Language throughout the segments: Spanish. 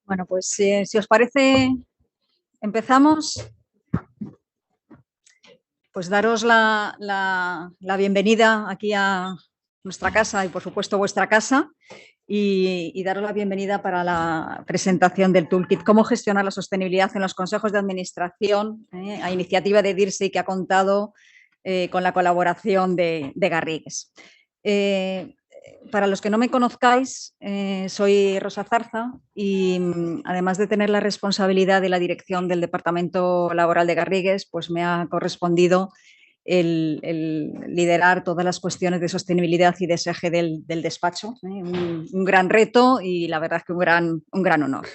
Bueno, pues si os parece, empezamos. Pues daros la bienvenida aquí a nuestra casa y, por supuesto, vuestra casa y daros la bienvenida para la presentación del Toolkit Cómo gestionar la sostenibilidad en los consejos de administración, a iniciativa de DIRSE, que ha contado con la colaboración de Garrigues. Para los que no me conozcáis, soy Rosa Zarza y además de tener la responsabilidad de la dirección del Departamento Laboral de Garrigues, pues me ha correspondido el liderar todas las cuestiones de sostenibilidad y de ese eje del despacho. Un gran reto y la verdad es que un gran honor.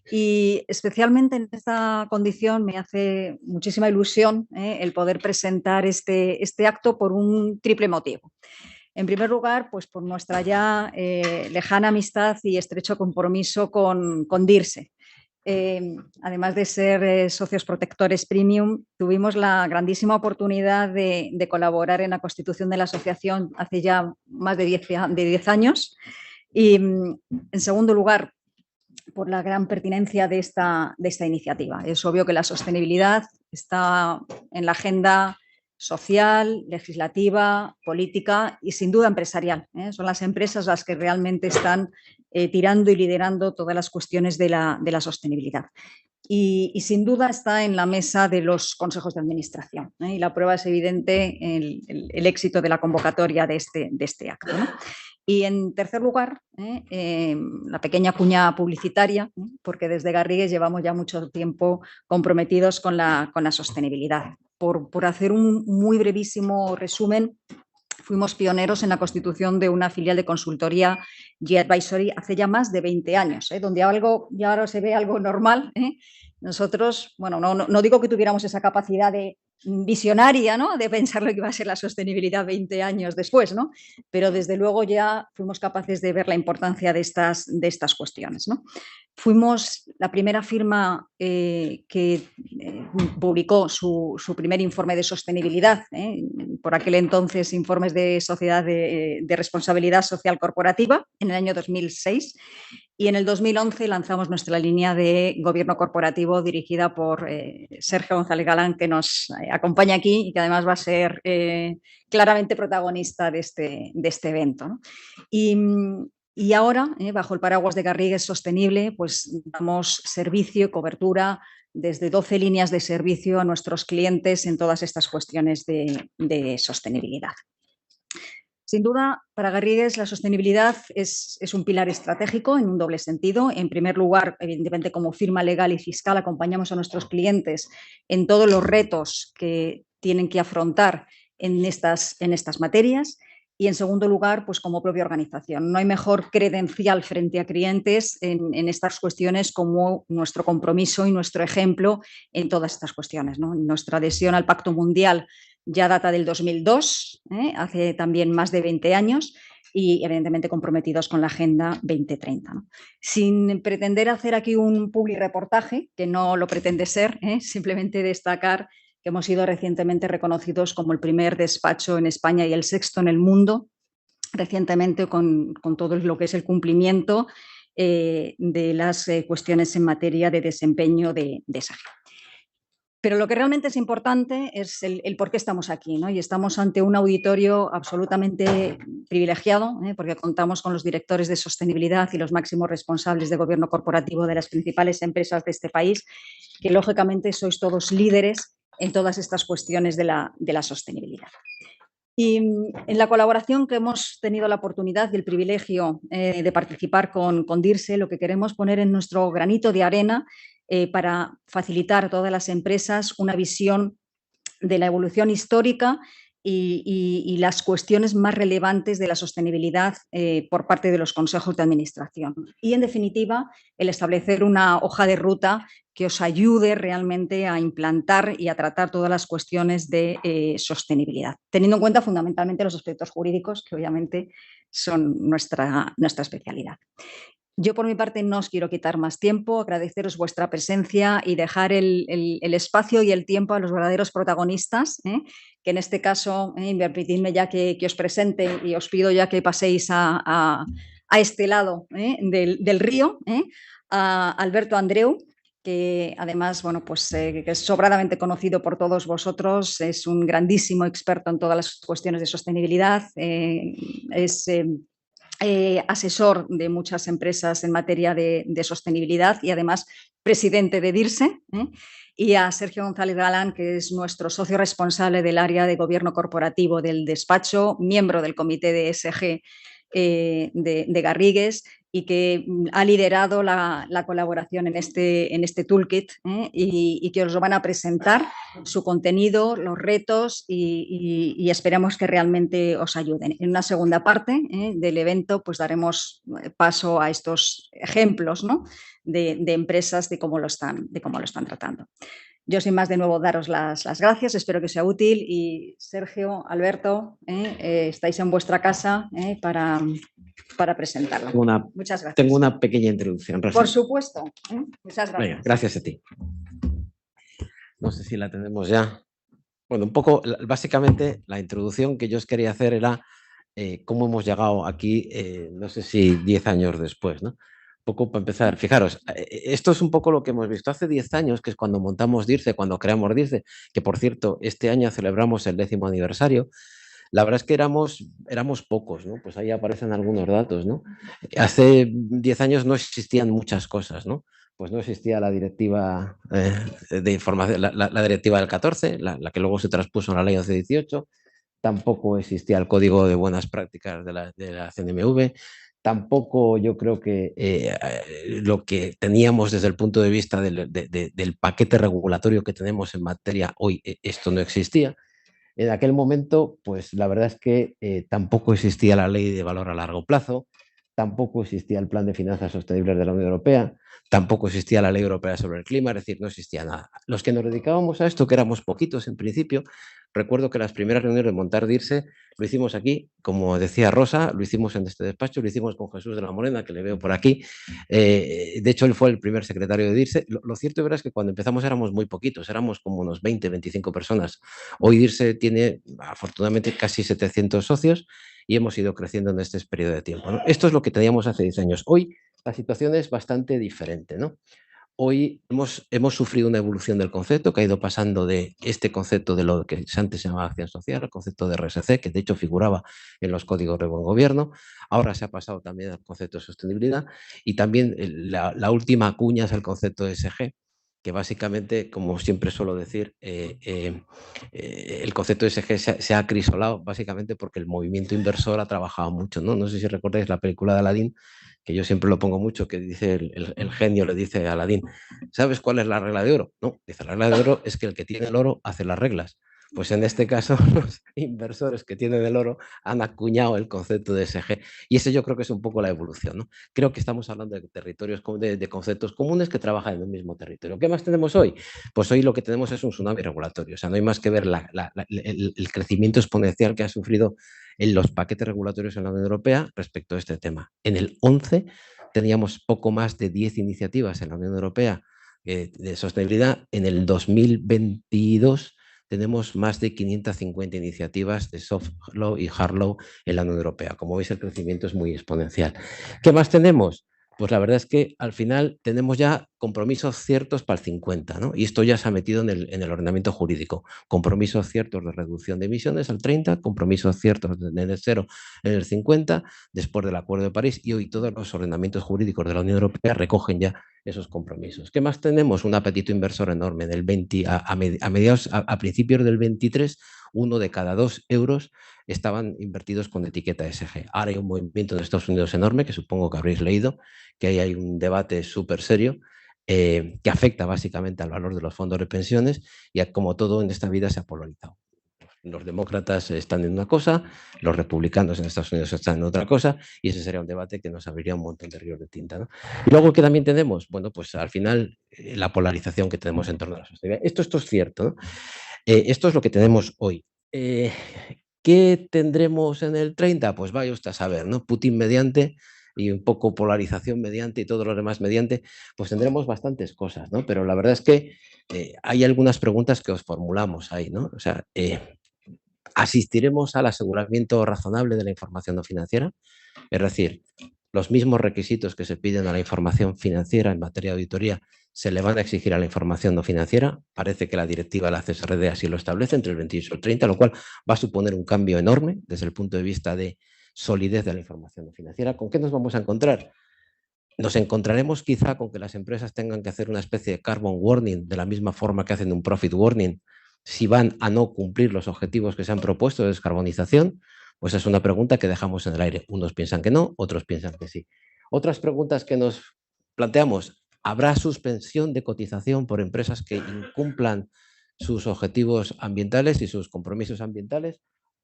Y especialmente en esta condición me hace muchísima ilusión el poder presentar este acto por un triple motivo. En primer lugar, pues por nuestra ya lejana amistad y estrecho compromiso con DIRSE. Además de ser socios protectores premium, tuvimos la grandísima oportunidad de colaborar en la constitución de la asociación hace ya más de 10 años. Y, en segundo lugar, por la gran pertinencia de esta iniciativa. Es obvio que la sostenibilidad está en la agenda social, legislativa, política y sin duda empresarial. Son las empresas las que realmente están tirando y liderando todas las cuestiones de la sostenibilidad. Y sin duda está en la mesa de los consejos de administración. Y la prueba es evidente el éxito de la convocatoria de este acto, ¿no? Y en tercer lugar, la pequeña cuña publicitaria, porque desde Garrigues llevamos ya mucho tiempo comprometidos con la sostenibilidad. Por hacer un muy brevísimo resumen, fuimos pioneros en la constitución de una filial de consultoría G-Advisory hace ya más de 20 años, donde algo ya ahora se ve algo normal. Nosotros, bueno, no digo que tuviéramos esa capacidad visionaria, ¿no?, de pensar lo que iba a ser la sostenibilidad 20 años después, ¿no?, pero desde luego ya fuimos capaces de ver la importancia de estas cuestiones, ¿no? Fuimos la primera firma que publicó su primer informe de sostenibilidad, por aquel entonces informes de sociedad de responsabilidad social corporativa, en el año 2006. Y en el 2011 lanzamos nuestra línea de gobierno corporativo dirigida por Sergio González Galán, que nos acompaña aquí y que además va a ser claramente protagonista de este evento, ¿no? Y ahora, bajo el paraguas de Garrigues Sostenible, pues damos servicio y cobertura desde 12 líneas de servicio a nuestros clientes en todas estas cuestiones de sostenibilidad. Sin duda, para Garrigues la sostenibilidad es un pilar estratégico en un doble sentido. En primer lugar, evidentemente, como firma legal y fiscal, acompañamos a nuestros clientes en todos los retos que tienen que afrontar en estas materias. Y en segundo lugar, pues como propia organización. No hay mejor credencial frente a clientes en estas cuestiones como nuestro compromiso y nuestro ejemplo en todas estas cuestiones, ¿no? Nuestra adhesión al Pacto Mundial ya data del 2002, hace también más de 20 años, y evidentemente comprometidos con la Agenda 2030, ¿no? Sin pretender hacer aquí un publireportaje, que no lo pretende ser, simplemente destacar que hemos sido recientemente reconocidos como el primer despacho en España y el sexto en el mundo, recientemente con todo lo que es el cumplimiento de las cuestiones en materia de desempeño de esa agenda. Pero lo que realmente es importante es el por qué estamos aquí, ¿no? Y estamos ante un auditorio absolutamente privilegiado, porque contamos con los directores de sostenibilidad y los máximos responsables de gobierno corporativo de las principales empresas de este país, que lógicamente sois todos líderes en todas estas cuestiones de la sostenibilidad. Y en la colaboración que hemos tenido la oportunidad y el privilegio de participar con DIRSE, lo que queremos poner en nuestro granito de arena para facilitar a todas las empresas una visión de la evolución histórica y las cuestiones más relevantes de la sostenibilidad por parte de los consejos de administración. Y, en definitiva, el establecer una hoja de ruta que os ayude realmente a implantar y a tratar todas las cuestiones de sostenibilidad, teniendo en cuenta fundamentalmente los aspectos jurídicos, que obviamente son nuestra especialidad. Yo, por mi parte, no os quiero quitar más tiempo, agradeceros vuestra presencia y dejar el espacio y el tiempo a los verdaderos protagonistas, que en este caso, permitidme ya que os presente y os pido ya que paséis a este lado del río, a Alberto Andreu, que además, bueno, pues que es sobradamente conocido por todos vosotros, es un grandísimo experto en todas las cuestiones de sostenibilidad, es asesor de muchas empresas en materia de sostenibilidad y además presidente de DIRSE, y a Sergio González Galán, que es nuestro socio responsable del área de gobierno corporativo del despacho, miembro del comité de ESG de Garrigues, y que ha liderado la colaboración en este toolkit, y que os lo van a presentar, su contenido, los retos, y esperamos que realmente os ayuden. En una segunda parte del evento pues daremos paso a estos ejemplos, ¿no?, de empresas, de cómo lo están tratando. Yo, sin más, de nuevo daros las gracias, espero que sea útil, y Sergio, Alberto, estáis en vuestra casa para presentarla. Muchas gracias. Tengo una pequeña introducción, Rosa. Por supuesto. Muchas gracias. Venga, gracias a ti. No sé si la tenemos ya. Bueno, un poco, básicamente, la introducción que yo os quería hacer era cómo hemos llegado aquí, no sé si 10 años después, ¿no? Un poco para empezar, fijaros, esto es un poco lo que hemos visto hace 10 años, que es cuando montamos DIRSE, cuando creamos DIRSE, que por cierto, este año celebramos el 10º aniversario. La verdad es que éramos pocos, ¿no? Pues ahí aparecen algunos datos, ¿no? Hace 10 años no existían muchas cosas, ¿no? Pues no existía la directiva de información, la directiva del 14, la que luego se traspuso en la ley 1118, tampoco existía el código de buenas prácticas de la CNMV, tampoco yo creo que lo que teníamos desde el punto de vista del paquete regulatorio que tenemos en materia hoy, esto no existía. En aquel momento, pues la verdad es que tampoco existía la ley de valor a largo plazo, tampoco existía el Plan de Finanzas Sostenibles de la Unión Europea, tampoco existía la Ley Europea sobre el Clima, es decir, no existía nada. Los que nos dedicábamos a esto, que éramos poquitos en principio, recuerdo que las primeras reuniones de montar DIRSE lo hicimos aquí, como decía Rosa, lo hicimos en este despacho, lo hicimos con Jesús de la Morena, que le veo por aquí. De hecho, él fue el primer secretario de DIRSE. Lo cierto y verdad es que cuando empezamos éramos muy poquitos, éramos como unos 20, 25 personas. Hoy DIRSE tiene, afortunadamente, casi 700 socios y hemos ido creciendo en este periodo de tiempo, ¿no? Esto es lo que teníamos hace 10 años. Hoy la situación es bastante diferente, ¿no? Hoy hemos sufrido una evolución del concepto que ha ido pasando de este concepto de lo que antes se llamaba acción social, el concepto de RSC, que de hecho figuraba en los códigos de buen gobierno. Ahora se ha pasado también al concepto de sostenibilidad y también la última cuña es el concepto de ESG, que básicamente, como siempre suelo decir, el concepto de ESG se ha acrisolado básicamente porque el movimiento inversor ha trabajado mucho, ¿no? No sé si recordáis la película de Aladdin, que yo siempre lo pongo mucho, que dice el genio le dice a Aladín, ¿sabes cuál es la regla de oro? No, dice, la regla de oro es que el que tiene el oro hace las reglas. Pues en este caso los inversores que tienen el oro han acuñado el concepto de ESG y ese yo creo que es un poco la evolución, ¿no? Creo que estamos hablando de territorios, de conceptos comunes que trabajan en el mismo territorio. ¿Qué más tenemos hoy? Pues hoy lo que tenemos es un tsunami regulatorio, o sea, no hay más que ver el crecimiento exponencial que ha sufrido en los paquetes regulatorios en la Unión Europea respecto a este tema. En el 11 teníamos poco más de 10 iniciativas en la Unión Europea de sostenibilidad. En el 2022 tenemos más de 550 iniciativas de soft law y hard law en la Unión Europea. Como veis, el crecimiento es muy exponencial. ¿Qué más tenemos? Pues la verdad es que al final tenemos ya compromisos ciertos para el 50, ¿no? Y esto ya se ha metido en el ordenamiento jurídico. Compromisos ciertos de reducción de emisiones al 30, compromisos ciertos de net cero en el 50, después del Acuerdo de París, y hoy todos los ordenamientos jurídicos de la Unión Europea recogen ya esos compromisos. ¿Qué más tenemos? Un apetito inversor enorme. En el 20, a principios del 23, 1 de cada 2 euros estaban invertidos con etiqueta ESG. Ahora hay un movimiento en Estados Unidos enorme, que supongo que habréis leído, que ahí hay un debate súper serio que afecta básicamente al valor de los fondos de pensiones y como todo en esta vida se ha polarizado. Los demócratas están en una cosa, los republicanos en Estados Unidos están en otra cosa y ese sería un debate que nos abriría un montón de ríos de tinta, ¿no? Y luego, ¿qué también tenemos? Bueno, pues al final la polarización que tenemos en torno a la sostenibilidad. Esto es cierto, ¿no? Esto es lo que tenemos hoy. ¿Qué tendremos en el 30? Pues vaya usted a saber, ¿no? Putin mediante y un poco polarización mediante y todo lo demás mediante, pues tendremos bastantes cosas, ¿no? Pero la verdad es que hay algunas preguntas que os formulamos ahí, ¿no? O sea, ¿asistiremos al aseguramiento razonable de la información no financiera? Es decir, los mismos requisitos que se piden a la información financiera en materia de auditoría se le van a exigir a la información no financiera. Parece que la directiva de la CSRD así lo establece, entre el 28 y el 30, lo cual va a suponer un cambio enorme desde el punto de vista de solidez de la información no financiera. ¿Con qué nos vamos a encontrar? Nos encontraremos quizá con que las empresas tengan que hacer una especie de carbon warning, de la misma forma que hacen un profit warning, si van a no cumplir los objetivos que se han propuesto de descarbonización. Pues es una pregunta que dejamos en el aire. Unos piensan que no, otros piensan que sí. Otras preguntas que nos planteamos: ¿habrá suspensión de cotización por empresas que incumplan sus objetivos ambientales y sus compromisos ambientales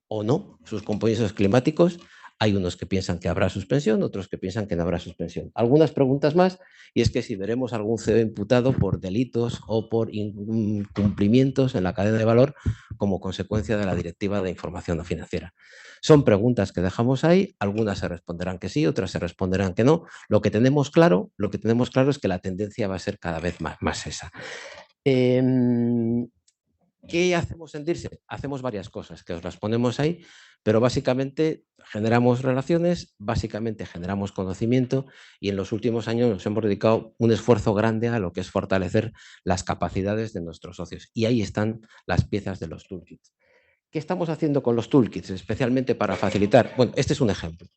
o no, sus compromisos climáticos? Hay unos que piensan que habrá suspensión, otros que piensan que no habrá suspensión. Algunas preguntas más, y es que si veremos algún CEO imputado por delitos o por incumplimientos en la cadena de valor como consecuencia de la Directiva de Información no Financiera. Son preguntas que dejamos ahí, algunas se responderán que sí, otras se responderán que no. Lo que tenemos claro es que la tendencia va a ser cada vez más esa. ¿Qué hacemos en DIRSE? Hacemos varias cosas, que os las ponemos ahí, pero básicamente generamos relaciones, básicamente generamos conocimiento, y en los últimos años nos hemos dedicado un esfuerzo grande a lo que es fortalecer las capacidades de nuestros socios. Y ahí están las piezas de los toolkits. ¿Qué estamos haciendo con los toolkits, especialmente para facilitar? Bueno, este es un ejemplo.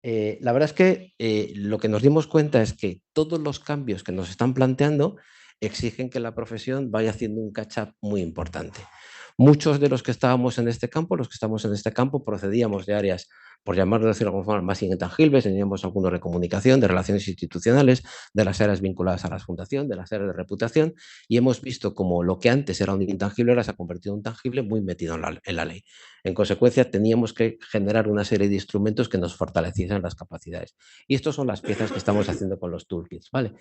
La verdad es que lo que nos dimos cuenta es que todos los cambios que nos están planteando exigen que la profesión vaya haciendo un catch-up muy importante. Muchos de los que estábamos en este campo, procedíamos de áreas, por llamarlo de alguna forma, más intangibles, teníamos algunos de comunicación, de relaciones institucionales, de las áreas vinculadas a la fundación, de las áreas de reputación, y hemos visto como lo que antes era un intangible ahora se ha convertido en un tangible muy metido en la ley. En consecuencia, teníamos que generar una serie de instrumentos que nos fortaleciesen las capacidades. Y estas son las piezas que estamos haciendo con los toolkits, ¿vale?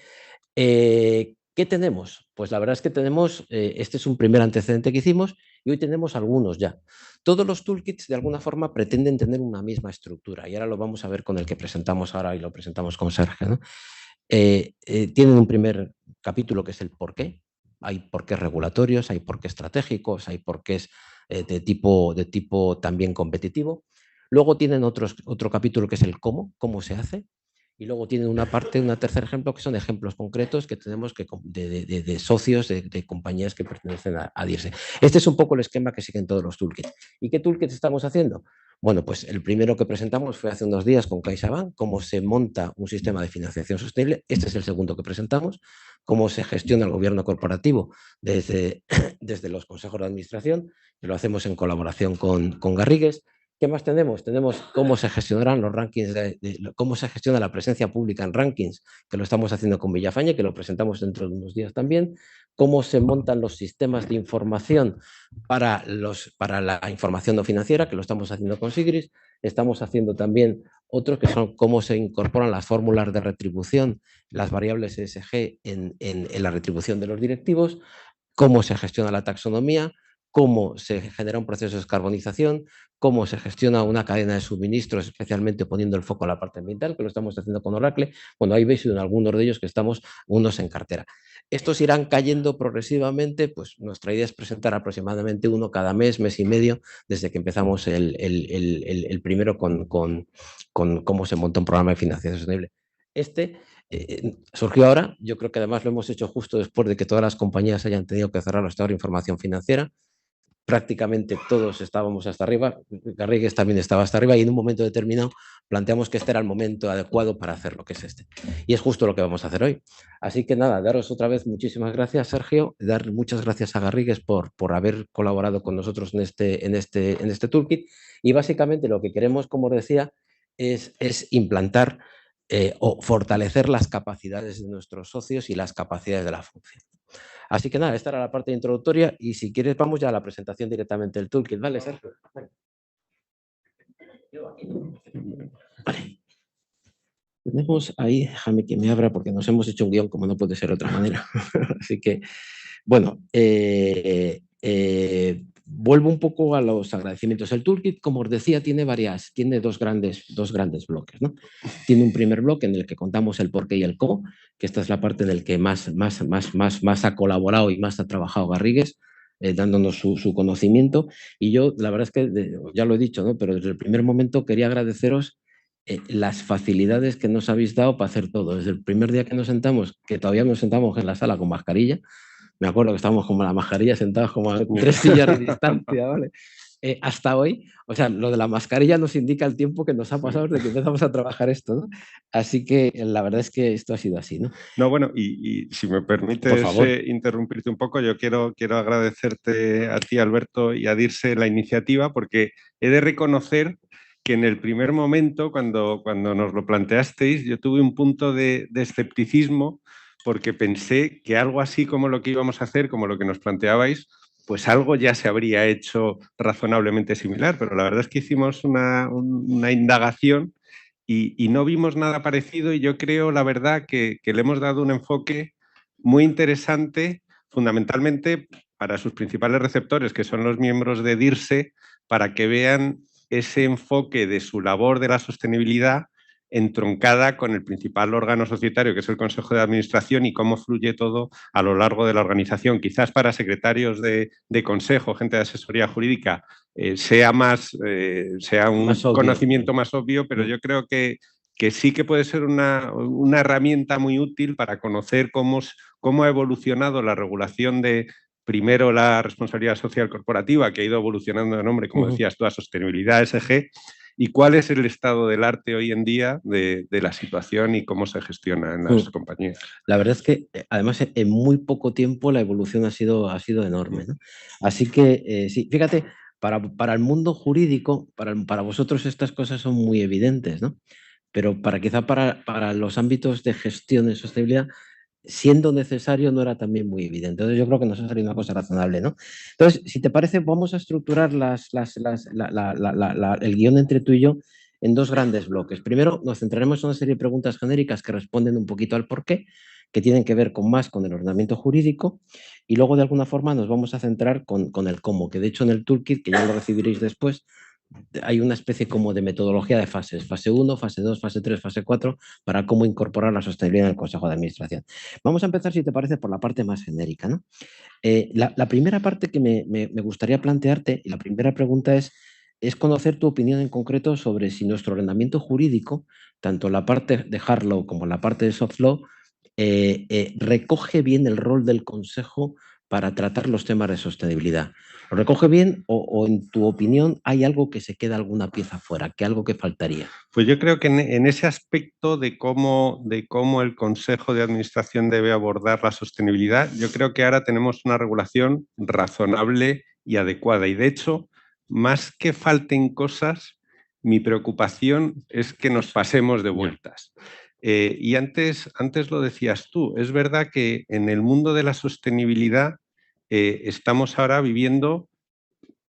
¿Qué tenemos? Pues la verdad es que tenemos, este es un primer antecedente que hicimos, y hoy tenemos algunos ya. Todos los toolkits de alguna forma pretenden tener una misma estructura, y ahora lo vamos a ver con el que presentamos ahora y lo presentamos con Sergio, ¿no? Tienen un primer capítulo que es el por qué. Hay porqués regulatorios, hay porqués estratégicos, hay porqués de tipo también competitivo. Luego tienen otro capítulo que es el cómo se hace. Y luego tienen un tercer ejemplo, que son ejemplos concretos que tenemos de socios de compañías que pertenecen a DIRSE. Este es un poco el esquema que siguen todos los toolkits. ¿Y qué toolkits estamos haciendo? Bueno, pues el primero que presentamos fue hace unos días con CaixaBank, cómo se monta un sistema de financiación sostenible. Este es el segundo que presentamos, cómo se gestiona el gobierno corporativo desde los consejos de administración, que lo hacemos en colaboración con Garrigues. ¿Qué más tenemos? Tenemos cómo se gestionarán los rankings, cómo se gestiona la presencia pública en rankings, que lo estamos haciendo con Villafañe, que lo presentamos dentro de unos días también. Cómo se montan los sistemas de información para la información no financiera, que lo estamos haciendo con Sigris. Estamos haciendo también otros que son cómo se incorporan las fórmulas de retribución, las variables ESG en la retribución de los directivos, cómo se gestiona la taxonomía, cómo se genera un proceso de descarbonización, cómo se gestiona una cadena de suministros, especialmente poniendo el foco en la parte ambiental, que lo estamos haciendo con Oracle. Bueno, ahí veis en algunos de ellos que estamos unos en cartera. Estos irán cayendo progresivamente, pues nuestra idea es presentar aproximadamente uno cada mes y medio, desde que empezamos el primero con cómo se monta un programa de financiación sostenible. Surgió ahora, yo creo que además lo hemos hecho justo después de que todas las compañías hayan tenido que cerrar los estados de información financiera. Prácticamente todos estábamos hasta arriba, Garrigues también estaba hasta arriba, y en un momento determinado planteamos que este era el momento adecuado para hacer lo que es este. Y es justo lo que vamos a hacer hoy. Así que nada, daros otra vez muchísimas gracias, Sergio, dar muchas gracias a Garrigues por haber colaborado con nosotros en este toolkit, y básicamente lo que queremos, como os decía, es implantar o fortalecer las capacidades de nuestros socios y las capacidades de la función. Así que nada, esta era la parte introductoria, y si quieres vamos ya a la presentación directamente del toolkit. ¿Vale, Sergio? Vale. Tenemos ahí, déjame que me abra porque nos hemos hecho un guión como no puede ser de otra manera. Así que, bueno, vuelvo un poco a los agradecimientos. El toolkit, como os decía, tiene dos grandes bloques, ¿no? Tiene un primer bloque en el que contamos el por qué y el cómo, que esta es la parte en la que más ha colaborado y más ha trabajado Garrigues, dándonos su conocimiento. Y yo, la verdad es que, ya lo he dicho, ¿no? Pero desde el primer momento quería agradeceros las facilidades que nos habéis dado para hacer todo. Desde el primer día que nos sentamos, que todavía nos sentamos en la sala con mascarilla, me acuerdo que estábamos como la mascarilla sentados como a 3 sillas de distancia, ¿vale? Hasta hoy, o sea, lo de la mascarilla nos indica el tiempo que nos ha pasado desde que empezamos a trabajar esto, ¿no? Así que la verdad es que esto ha sido así, ¿no? No, bueno, y si me permites interrumpirte un poco, yo quiero agradecerte a ti, Alberto, y a Dirce la iniciativa, porque he de reconocer que en el primer momento, cuando nos lo planteasteis, yo tuve un punto de escepticismo, porque pensé que algo así como lo que íbamos a hacer, como lo que nos planteabais, pues algo ya se habría hecho razonablemente similar, pero la verdad es que hicimos una indagación y no vimos nada parecido, y yo creo, la verdad, que le hemos dado un enfoque muy interesante, fundamentalmente para sus principales receptores, que son los miembros de DIRSE, para que vean ese enfoque de su labor de la sostenibilidad entroncada con el principal órgano societario, que es el Consejo de Administración, y cómo fluye todo a lo largo de la organización. Quizás para secretarios de consejo, gente de asesoría jurídica, sea un más conocimiento más obvio, pero yo creo que sí que puede ser una herramienta muy útil para conocer cómo ha evolucionado la regulación de, primero, la responsabilidad social corporativa, que ha ido evolucionando de nombre, como decías tú, a sostenibilidad ESG, y cuál es el estado del arte hoy en día de la situación y cómo se gestiona en las compañías. La verdad es que, además, en muy poco tiempo la evolución ha sido enorme, ¿no? Así que, sí, fíjate, para el mundo jurídico, para vosotros estas cosas son muy evidentes, ¿no? Pero quizá para los ámbitos de gestión de sostenibilidad, siendo necesario, no era también muy evidente. Entonces yo creo que nos ha salido una cosa razonable, ¿no? Entonces, si te parece, vamos a estructurar el guión entre tú y yo en 2 grandes bloques. Primero, nos centraremos en una serie de preguntas genéricas que responden un poquito al porqué, que tienen que ver más con el ordenamiento jurídico, y luego de alguna forma nos vamos a centrar con el cómo, que de hecho en el toolkit, que ya lo recibiréis después, hay una especie como de metodología de fases, fase 1, fase 2, fase 3, fase 4, para cómo incorporar la sostenibilidad en el Consejo de Administración. Vamos a empezar, si te parece, por la parte más genérica, ¿no? La primera parte que me gustaría plantearte, y la primera pregunta es conocer tu opinión en concreto sobre si nuestro ordenamiento jurídico, tanto la parte de hard law como la parte de soft law, recoge bien el rol del Consejo para tratar los temas de sostenibilidad. ¿Lo recoge bien o en tu opinión hay algo que se queda, alguna pieza fuera, que algo que faltaría? Pues yo creo que en ese aspecto de cómo el Consejo de Administración debe abordar la sostenibilidad, yo creo que ahora tenemos una regulación razonable y adecuada. Y de hecho, más que falten cosas, mi preocupación es que nos pasemos de vueltas. Y antes lo decías tú, es verdad que en el mundo de la sostenibilidad estamos ahora viviendo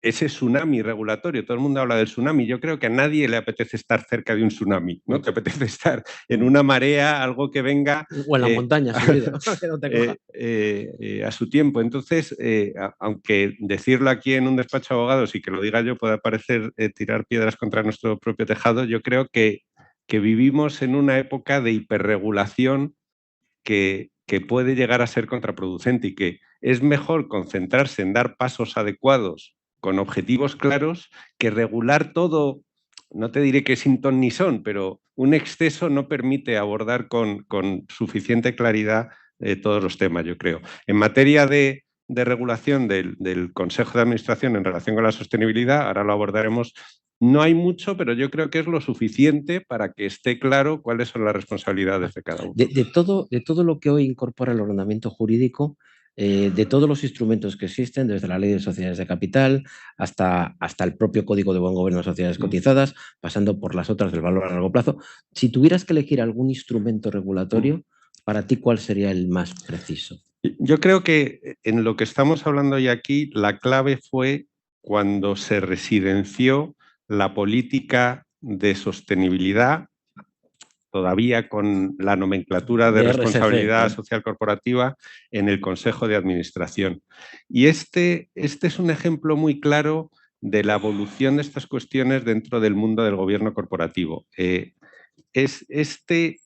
ese tsunami regulatorio. Todo el mundo habla del tsunami. Yo creo que a nadie le apetece estar cerca de un tsunami, ¿no? Te apetece estar en una marea, algo que venga... O en la montaña, a su tiempo. Entonces, aunque decirlo aquí en un despacho de abogados y que lo diga yo pueda parecer tirar piedras contra nuestro propio tejado, yo creo que vivimos en una época de hiperregulación que puede llegar a ser contraproducente, y que es mejor concentrarse en dar pasos adecuados con objetivos claros que regular todo. No te diré que sin ton ni son, pero un exceso no permite abordar con suficiente claridad todos los temas, yo creo. En materia de regulación del Consejo de Administración en relación con la sostenibilidad, ahora lo abordaremos. No hay mucho, pero yo creo que es lo suficiente para que esté claro cuáles son las responsabilidades de cada uno. De todo lo que hoy incorpora el ordenamiento jurídico, de todos los instrumentos que existen, desde la Ley de Sociedades de Capital hasta el propio Código de Buen Gobierno de Sociedades Cotizadas, pasando por las otras del valor a largo plazo, si tuvieras que elegir algún instrumento regulatorio, para ti, ¿cuál sería el más preciso? Yo creo que en lo que estamos hablando hoy aquí, la clave fue cuando se residenció la política de sostenibilidad, todavía con la nomenclatura de responsabilidad social corporativa, en el Consejo de Administración. Y este es un ejemplo muy claro de la evolución de estas cuestiones dentro del mundo del gobierno corporativo. Es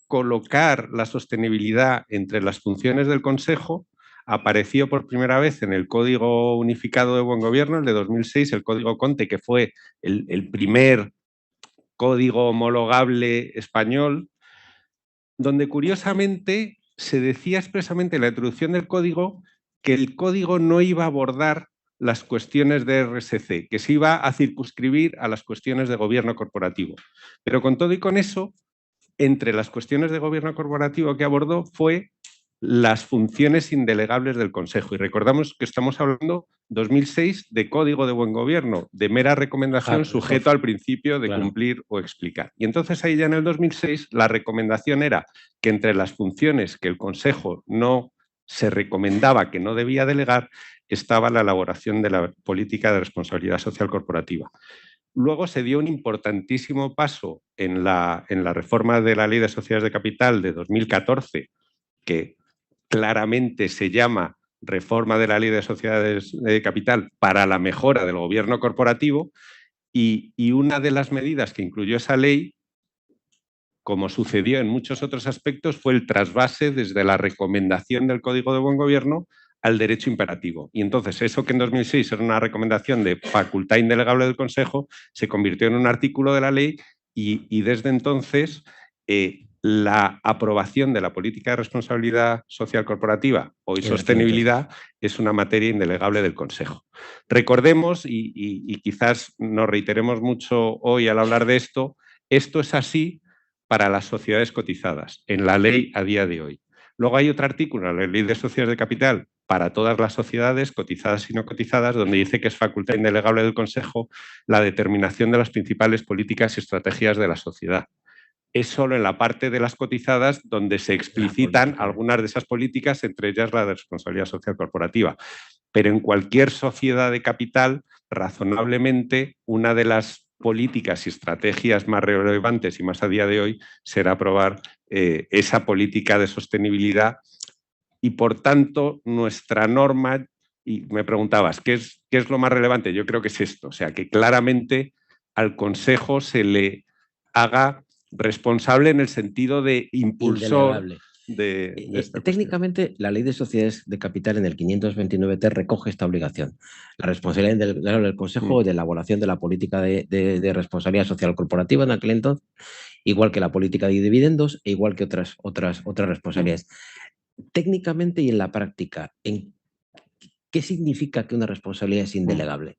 colocar la sostenibilidad entre las funciones del Consejo. Apareció por primera vez en el Código Unificado de Buen Gobierno, el de 2006, el Código Conte, que fue el primer código homologable español, donde curiosamente se decía expresamente en la introducción del código que el código no iba a abordar las cuestiones de RSC, que se iba a circunscribir a las cuestiones de gobierno corporativo. Pero con todo y con eso, entre las cuestiones de gobierno corporativo que abordó fue las funciones indelegables del Consejo. Y recordamos que estamos hablando 2006 de Código de Buen Gobierno, de mera recomendación sujeto al principio de cumplir o explicar. Y entonces ahí ya en el 2006 la recomendación era que entre las funciones que el Consejo no se recomendaba que no debía delegar estaba la elaboración de la política de responsabilidad social corporativa. Luego se dio un importantísimo paso en la reforma de la Ley de Sociedades de Capital de 2014, que claramente se llama reforma de la Ley de Sociedades de Capital para la mejora del gobierno corporativo, y una de las medidas que incluyó esa ley, como sucedió en muchos otros aspectos, fue el trasvase desde la recomendación del Código de Buen Gobierno al derecho imperativo. Y entonces eso que en 2006 era una recomendación de facultad indelegable del Consejo se convirtió en un artículo de la ley y desde entonces la aprobación de la política de responsabilidad social corporativa, hoy sostenibilidad, es una materia indelegable del Consejo. Recordemos, y quizás nos reiteremos mucho hoy al hablar de esto es así para las sociedades cotizadas, en la ley a día de hoy. Luego hay otro artículo en la Ley de Sociedades de Capital para todas las sociedades, cotizadas y no cotizadas, donde dice que es facultad indelegable del Consejo la determinación de las principales políticas y estrategias de la sociedad. Es solo en la parte de las cotizadas donde se explicitan algunas de esas políticas, entre ellas la de responsabilidad social corporativa. Pero en cualquier sociedad de capital, razonablemente, una de las políticas y estrategias más relevantes y más a día de hoy será aprobar esa política de sostenibilidad y, por tanto, nuestra norma, y me preguntabas, ¿qué es lo más relevante? Yo creo que es esto, o sea, que claramente al Consejo se le haga responsable en el sentido de impulsor técnicamente, la Ley de Sociedades de Capital en el 529T recoge esta obligación. La responsabilidad del Consejo de elaboración de la política de responsabilidad social corporativa en aquel entonces, igual que la política de dividendos e igual que otras responsabilidades. Técnicamente y en la práctica, ¿qué significa que una responsabilidad es indelegable?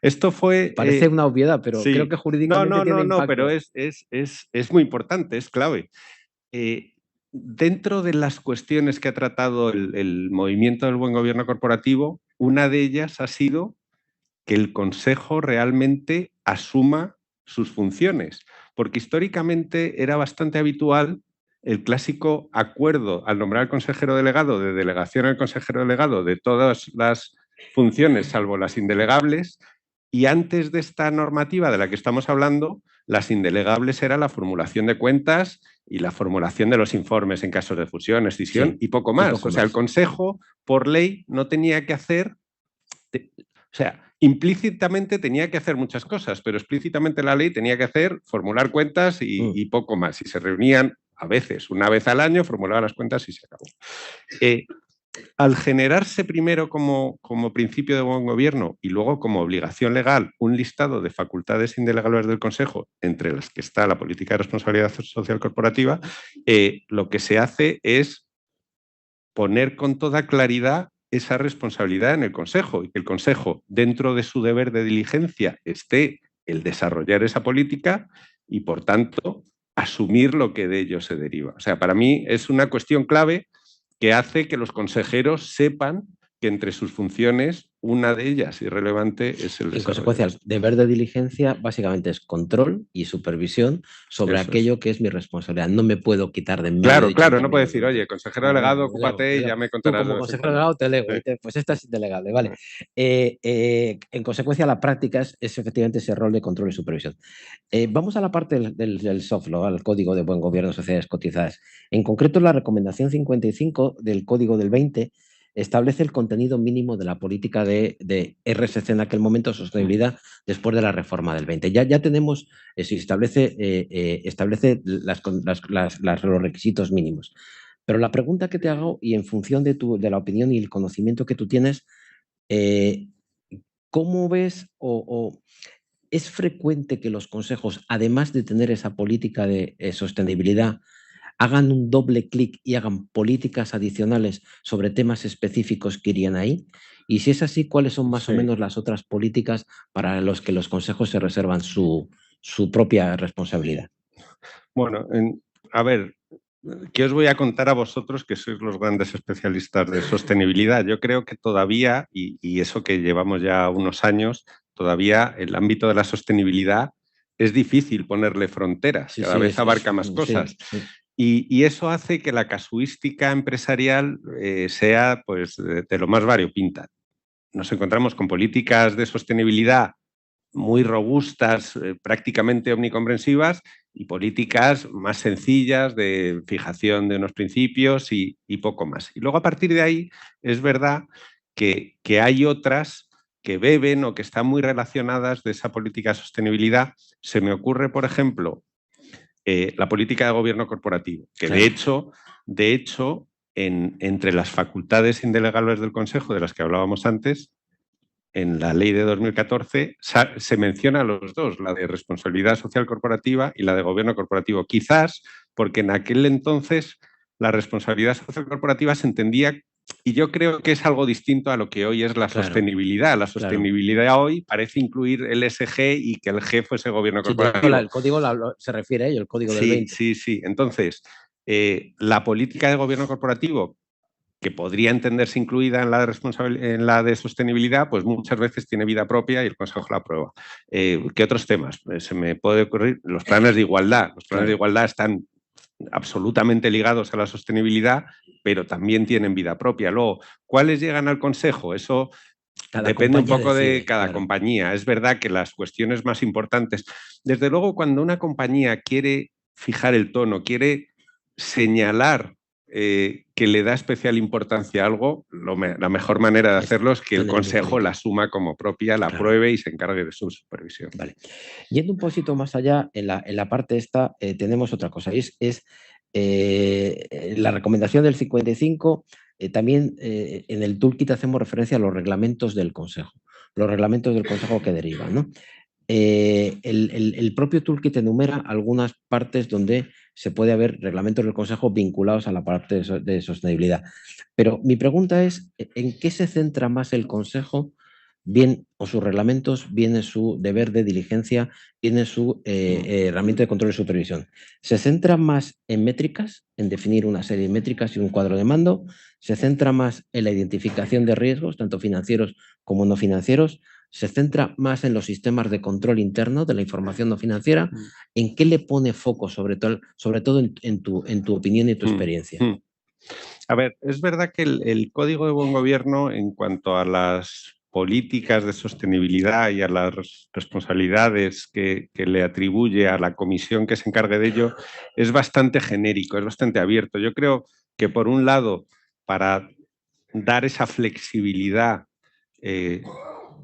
Esto fue... Parece una obviedad, pero sí, creo que jurídicamente tiene impacto. No, pero es muy importante, es clave. Dentro de las cuestiones que ha tratado el movimiento del buen gobierno corporativo, una de ellas ha sido que el Consejo realmente asuma sus funciones, porque históricamente era bastante habitual el clásico acuerdo al nombrar al consejero delegado, de delegación al consejero delegado de todas las funciones, salvo las indelegables, y antes de esta normativa de la que estamos hablando, las indelegables era la formulación de cuentas y la formulación de los informes en casos de fusión, escisión y poco más. O sea, el Consejo, por ley, no tenía que hacer... O sea, implícitamente tenía que hacer muchas cosas, pero explícitamente la ley tenía que hacer formular cuentas y poco más. Y se reunían a veces, una vez al año, formulaban las cuentas y se acabó. Al generarse primero como principio de buen gobierno y luego como obligación legal un listado de facultades indelegables del Consejo, entre las que está la política de responsabilidad social corporativa, lo que se hace es poner con toda claridad esa responsabilidad en el Consejo y que el Consejo, dentro de su deber de diligencia, esté el desarrollar esa política y, por tanto, asumir lo que de ello se deriva. O sea, para mí es una cuestión clave que hace que los consejeros sepan que entre sus funciones, una de ellas irrelevante es el desarrollo. En consecuencia, el deber de diligencia básicamente es control y supervisión sobre aquello que es mi responsabilidad. No me puedo quitar de en medio. Claro, no puedo decir, oye, consejero delegado, ocúpate y ya me contarás. Tú como consejero delegado te lego, pues esta es indelegable, vale. En consecuencia, la práctica es efectivamente ese rol de control y supervisión. Vamos a la parte del soft law, al Código de Buen Gobierno de Sociedades Cotizadas. En concreto, la recomendación 55 del Código del 20 establece el contenido mínimo de la política de RSC en aquel momento, sostenibilidad, después de la reforma del 20. Ya tenemos, establece los requisitos mínimos. Pero la pregunta que te hago, y en función de la opinión y el conocimiento que tú tienes, ¿cómo ves ¿es frecuente que los consejos, además de tener esa política de sostenibilidad, hagan un doble clic y hagan políticas adicionales sobre temas específicos que irían ahí? Y si es así, ¿cuáles son más o menos las otras políticas para los que los consejos se reservan su propia responsabilidad? Bueno, a ver, ¿qué os voy a contar a vosotros que sois los grandes especialistas de sostenibilidad? Yo creo que todavía, y eso que llevamos ya unos años, todavía el ámbito de la sostenibilidad es difícil ponerle fronteras, cada vez abarca más cosas. Y eso hace que la casuística empresarial sea pues, de lo más variopinta. Nos encontramos con políticas de sostenibilidad muy robustas, prácticamente omnicomprensivas, y políticas más sencillas de fijación de unos principios y poco más. Y luego a partir de ahí es verdad que hay otras que beben o que están muy relacionadas de esa política de sostenibilidad. Se me ocurre, por ejemplo, la política de gobierno corporativo, que claro. de hecho entre las facultades indelegables del Consejo, de las que hablábamos antes, en la ley de 2014 se menciona los dos, la de responsabilidad social corporativa y la de gobierno corporativo. Quizás porque en aquel entonces la responsabilidad social corporativa se entendía, y yo creo que es algo distinto a lo que hoy es la sostenibilidad. La sostenibilidad hoy parece incluir el SG y que el G fuese gobierno corporativo. El código se refiere a ello, el código del 20. Sí. Entonces, la política de gobierno corporativo, que podría entenderse incluida en la de sostenibilidad, pues muchas veces tiene vida propia y el Consejo la aprueba. ¿Qué otros temas? Se me puede ocurrir los planes de igualdad. Los planes de igualdad están absolutamente ligados a la sostenibilidad, pero también tienen vida propia. Luego, ¿cuáles llegan al Consejo? Eso depende un poco de cada compañía. Es verdad que las cuestiones más importantes, desde luego, cuando una compañía quiere fijar el tono, quiere señalar que le da especial importancia a algo, la mejor manera de hacerlo es que el Consejo la asuma como propia, la apruebe y se encargue de su supervisión. Vale. Yendo un poquito más allá, en la parte esta tenemos otra cosa, es la recomendación del 55, también en el toolkit hacemos referencia a los reglamentos del Consejo, que derivan, ¿no? El propio toolkit enumera algunas partes donde se puede haber reglamentos del Consejo vinculados a la parte de sostenibilidad. Pero mi pregunta es, ¿en qué se centra más el Consejo? Bien, o sus reglamentos, viene su deber de diligencia, viene su herramienta de control y supervisión. ¿Se centra más en métricas, en definir una serie de métricas y un cuadro de mando? ¿Se centra más en la identificación de riesgos, tanto financieros como no financieros? ¿Se centra más en los sistemas de control interno de la información no financiera? ¿En qué le pone foco, sobre todo en tu opinión y tu experiencia? A ver, es verdad que el Código de Buen Gobierno, en cuanto a las políticas de sostenibilidad y a las responsabilidades que le atribuye a la comisión que se encargue de ello, es bastante genérico, es bastante abierto. Yo creo que, por un lado, para dar esa flexibilidad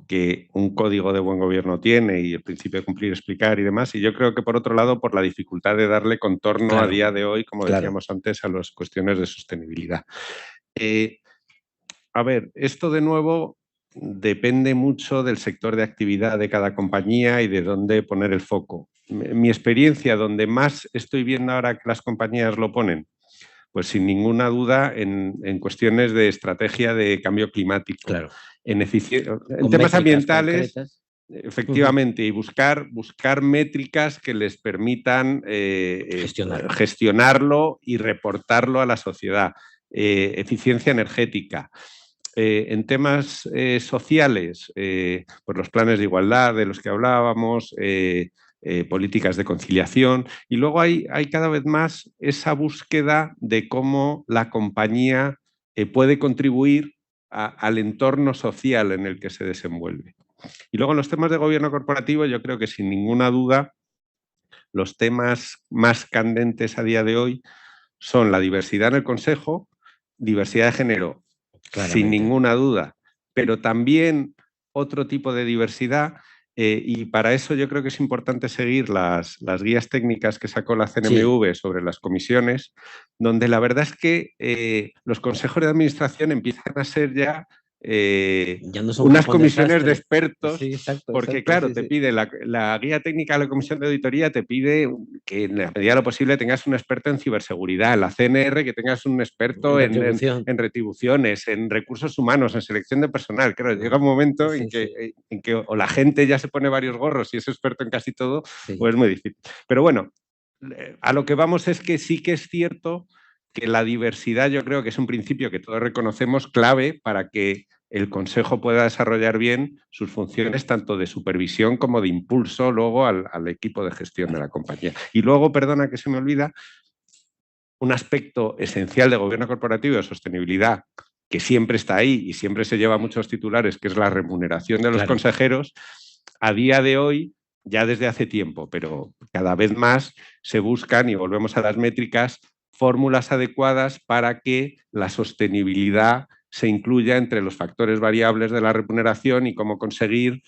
que un código de buen gobierno tiene y el principio de cumplir, explicar y demás. Y yo creo que, por otro lado, por la dificultad de darle contorno a día de hoy, como decíamos antes, a las cuestiones de sostenibilidad. A ver, esto de nuevo depende mucho del sector de actividad de cada compañía y de dónde poner el foco. Mi experiencia, donde más estoy viendo ahora que las compañías lo ponen, pues sin ninguna duda en cuestiones de estrategia de cambio climático, en temas ambientales, concretas. Efectivamente, y buscar métricas que les permitan gestionarlo y reportarlo a la sociedad. Eficiencia energética. En temas sociales, pues los planes de igualdad de los que hablábamos, políticas de conciliación, y luego hay cada vez más esa búsqueda de cómo la compañía puede contribuir al entorno social en el que se desenvuelve. Y luego en los temas de gobierno corporativo, yo creo que sin ninguna duda los temas más candentes a día de hoy son la diversidad en el Consejo, diversidad de género, sin ninguna duda, pero también otro tipo de diversidad. Y para eso yo creo que es importante seguir las guías técnicas que sacó la CNMV sobre las comisiones, donde la verdad es que los consejos de administración empiezan a ser ya ya no son unas campos comisiones de desastre. expertos, Sí, exacto, porque exacto, claro, sí, te sí. pide la guía técnica de la comisión de auditoría, te pide que en la medida de lo posible tengas un experto en ciberseguridad, en la CNR que tengas un experto en retribuciones, en recursos humanos, en selección de personal. Claro, llega un momento Sí, en que o la gente ya se pone varios gorros y es experto en casi todo, sí. o es muy difícil. Pero bueno, a lo que vamos es que sí que es cierto que la diversidad yo creo que es un principio que todos reconocemos clave para que el Consejo pueda desarrollar bien sus funciones tanto de supervisión como de impulso luego al equipo de gestión de la compañía. Y luego, perdona que se me olvida, un aspecto esencial de gobierno corporativo y de sostenibilidad que siempre está ahí y siempre se lleva muchos titulares, que es la remuneración de los consejeros, a día de hoy, ya desde hace tiempo, pero cada vez más se buscan, y volvemos a las métricas, fórmulas adecuadas para que la sostenibilidad se incluya entre los factores variables de la remuneración y cómo conseguir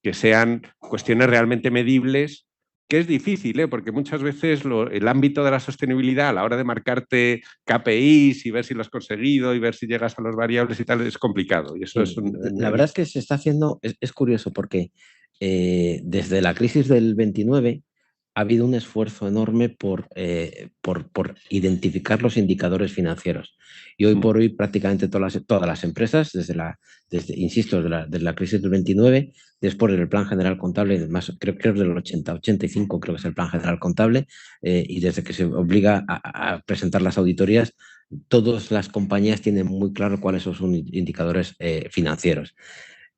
que sean cuestiones realmente medibles, que es difícil, porque muchas veces el ámbito de la sostenibilidad a la hora de marcarte KPIs y ver si lo has conseguido y ver si llegas a los variables y tal es complicado. Y eso sí, la verdad es que se está haciendo, es curioso porque desde la crisis del 29 ha habido un esfuerzo enorme por identificar los indicadores financieros. Y hoy por hoy prácticamente todas las empresas, insisto, desde la crisis del 29, después del Plan General Contable, creo que es del 85 creo que es el Plan General Contable, y desde que se obliga a presentar las auditorías, todas las compañías tienen muy claro cuáles son sus indicadores financieros.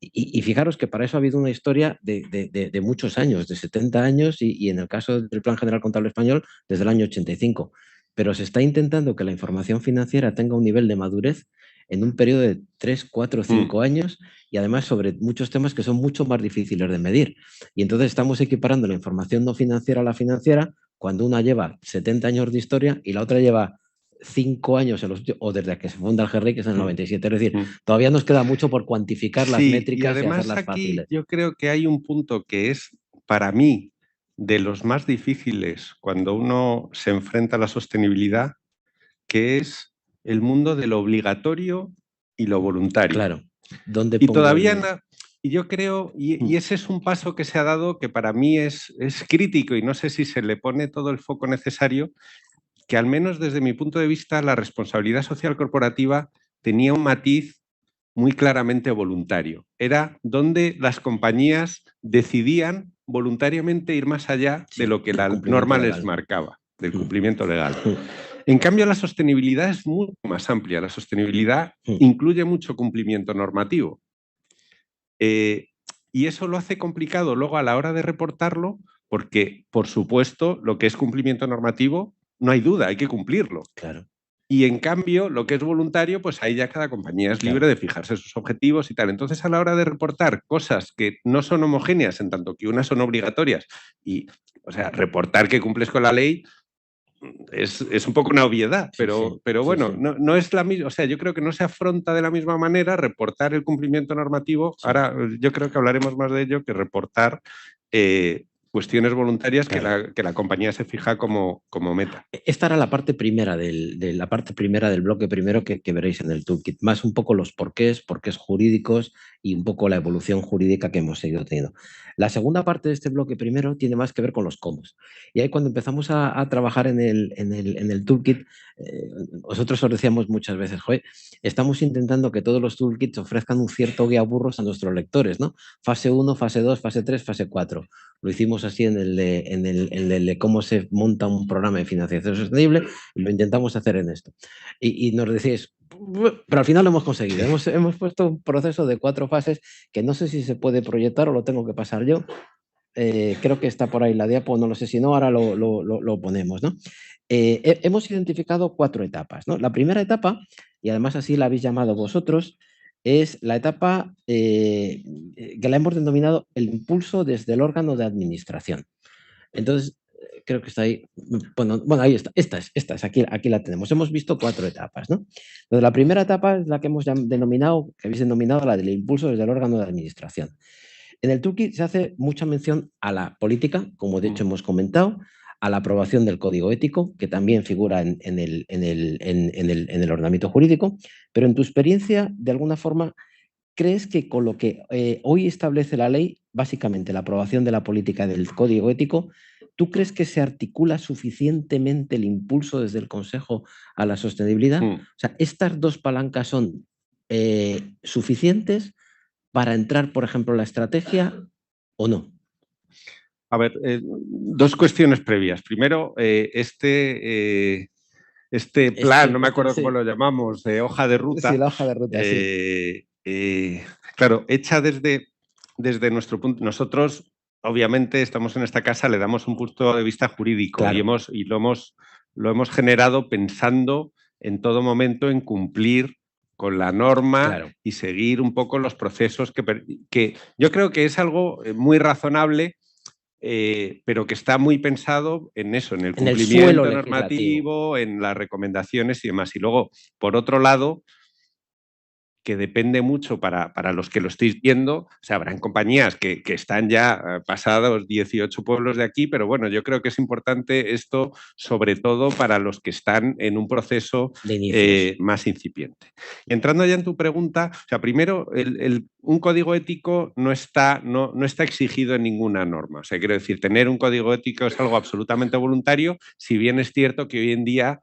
Y fijaros que para eso ha habido una historia de muchos años, de 70 años, y en el caso del Plan General Contable Español, desde el año 85. Pero se está intentando que la información financiera tenga un nivel de madurez en un periodo de 3, 4, 5 años, y además sobre muchos temas que son mucho más difíciles de medir. Y entonces estamos equiparando la información no financiera a la financiera cuando una lleva 70 años de historia y la otra lleva 5 años o desde que se funda el GRI, que es en el 97. Es decir, todavía nos queda mucho por cuantificar las métricas y además hacerlas aquí fáciles. Yo creo que hay un punto que es, para mí, de los más difíciles cuando uno se enfrenta a la sostenibilidad, que es el mundo de lo obligatorio y lo voluntario. Claro. ¿Dónde y pongo todavía y yo creo, y ese es un paso que se ha dado que para mí es crítico y no sé si se le pone todo el foco necesario, que al menos desde mi punto de vista la responsabilidad social corporativa tenía un matiz muy claramente voluntario. Era donde las compañías decidían voluntariamente ir más allá de lo que la norma les marcaba, del cumplimiento legal. En cambio, la sostenibilidad es mucho más amplia. La sostenibilidad incluye mucho cumplimiento normativo. Y eso lo hace complicado luego a la hora de reportarlo, porque, por supuesto, lo que es cumplimiento normativo, no hay duda, hay que cumplirlo. Claro. Y en cambio, lo que es voluntario, pues ahí ya cada compañía es libre de fijarse sus objetivos y tal. Entonces, a la hora de reportar cosas que no son homogéneas, en tanto que unas son obligatorias, y, o sea, reportar que cumples con la ley es un poco una obviedad, pero bueno, no es la misma, o sea, yo creo que no se afronta de la misma manera reportar el cumplimiento normativo. Ahora, yo creo que hablaremos más de ello que reportar cuestiones voluntarias que la compañía se fija como meta. Esta era la parte primera del bloque primero que veréis en el toolkit, más un poco los porqués jurídicos y un poco la evolución jurídica que hemos seguido teniendo. La segunda parte de este bloque primero tiene más que ver con los cómo. Y ahí cuando empezamos a trabajar en el toolkit, nosotros os decíamos muchas veces, joder, estamos intentando que todos los toolkits ofrezcan un cierto guía burros a nuestros lectores, ¿no? Fase 1, fase 2, fase 3, fase 4. Lo hicimos así en el de cómo se monta un programa de financiación sostenible y lo intentamos hacer en esto. Y nos decís, pero al final lo hemos conseguido. Hemos puesto un proceso de 4 fases que no sé si se puede proyectar o lo tengo que pasar yo. Creo que está por ahí la diapo, no lo sé, si no, ahora lo ponemos, ¿no? Hemos identificado 4 etapas, ¿no? La primera etapa, y además así la habéis llamado vosotros, es la etapa que la hemos denominado el impulso desde el órgano de administración. Entonces, creo que está ahí. Bueno, ahí está. Esta es aquí la tenemos. Hemos visto 4 etapas, ¿no? Entonces, la primera etapa es la que hemos denominado, que habéis denominado la del impulso desde el órgano de administración. En el toolkit se hace mucha mención a la política, como de hecho hemos comentado, a la aprobación del código ético, que también figura en el ordenamiento jurídico, pero en tu experiencia, de alguna forma, crees que con lo que hoy establece la ley, básicamente la aprobación de la política del código ético, ¿tú crees que se articula suficientemente el impulso desde el Consejo a la sostenibilidad? O sea, ¿estas dos palancas son suficientes para entrar, por ejemplo, en la estrategia o no? A ver, dos cuestiones previas. Primero, este plan, no me acuerdo cómo lo llamamos, de hoja de ruta. Sí, la hoja de ruta, sí. Claro, hecha desde nuestro punto. Nosotros, obviamente, estamos en esta casa, le damos un punto de vista jurídico, claro, y lo hemos generado pensando en todo momento en cumplir con la norma, claro, y seguir un poco los procesos que yo creo que es algo muy razonable. Pero que está muy pensado en eso, en el cumplimiento normativo, en las recomendaciones y demás. Y luego, por otro lado, que depende mucho para los que lo estéis viendo, o sea, habrán compañías que están ya pasados 18 pueblos de aquí, pero bueno, yo creo que es importante esto, sobre todo para los que están en un proceso más incipiente. Y entrando ya en tu pregunta, o sea, primero, un código ético no está exigido en ninguna norma. O sea, quiero decir, tener un código ético es algo absolutamente voluntario, si bien es cierto que hoy en día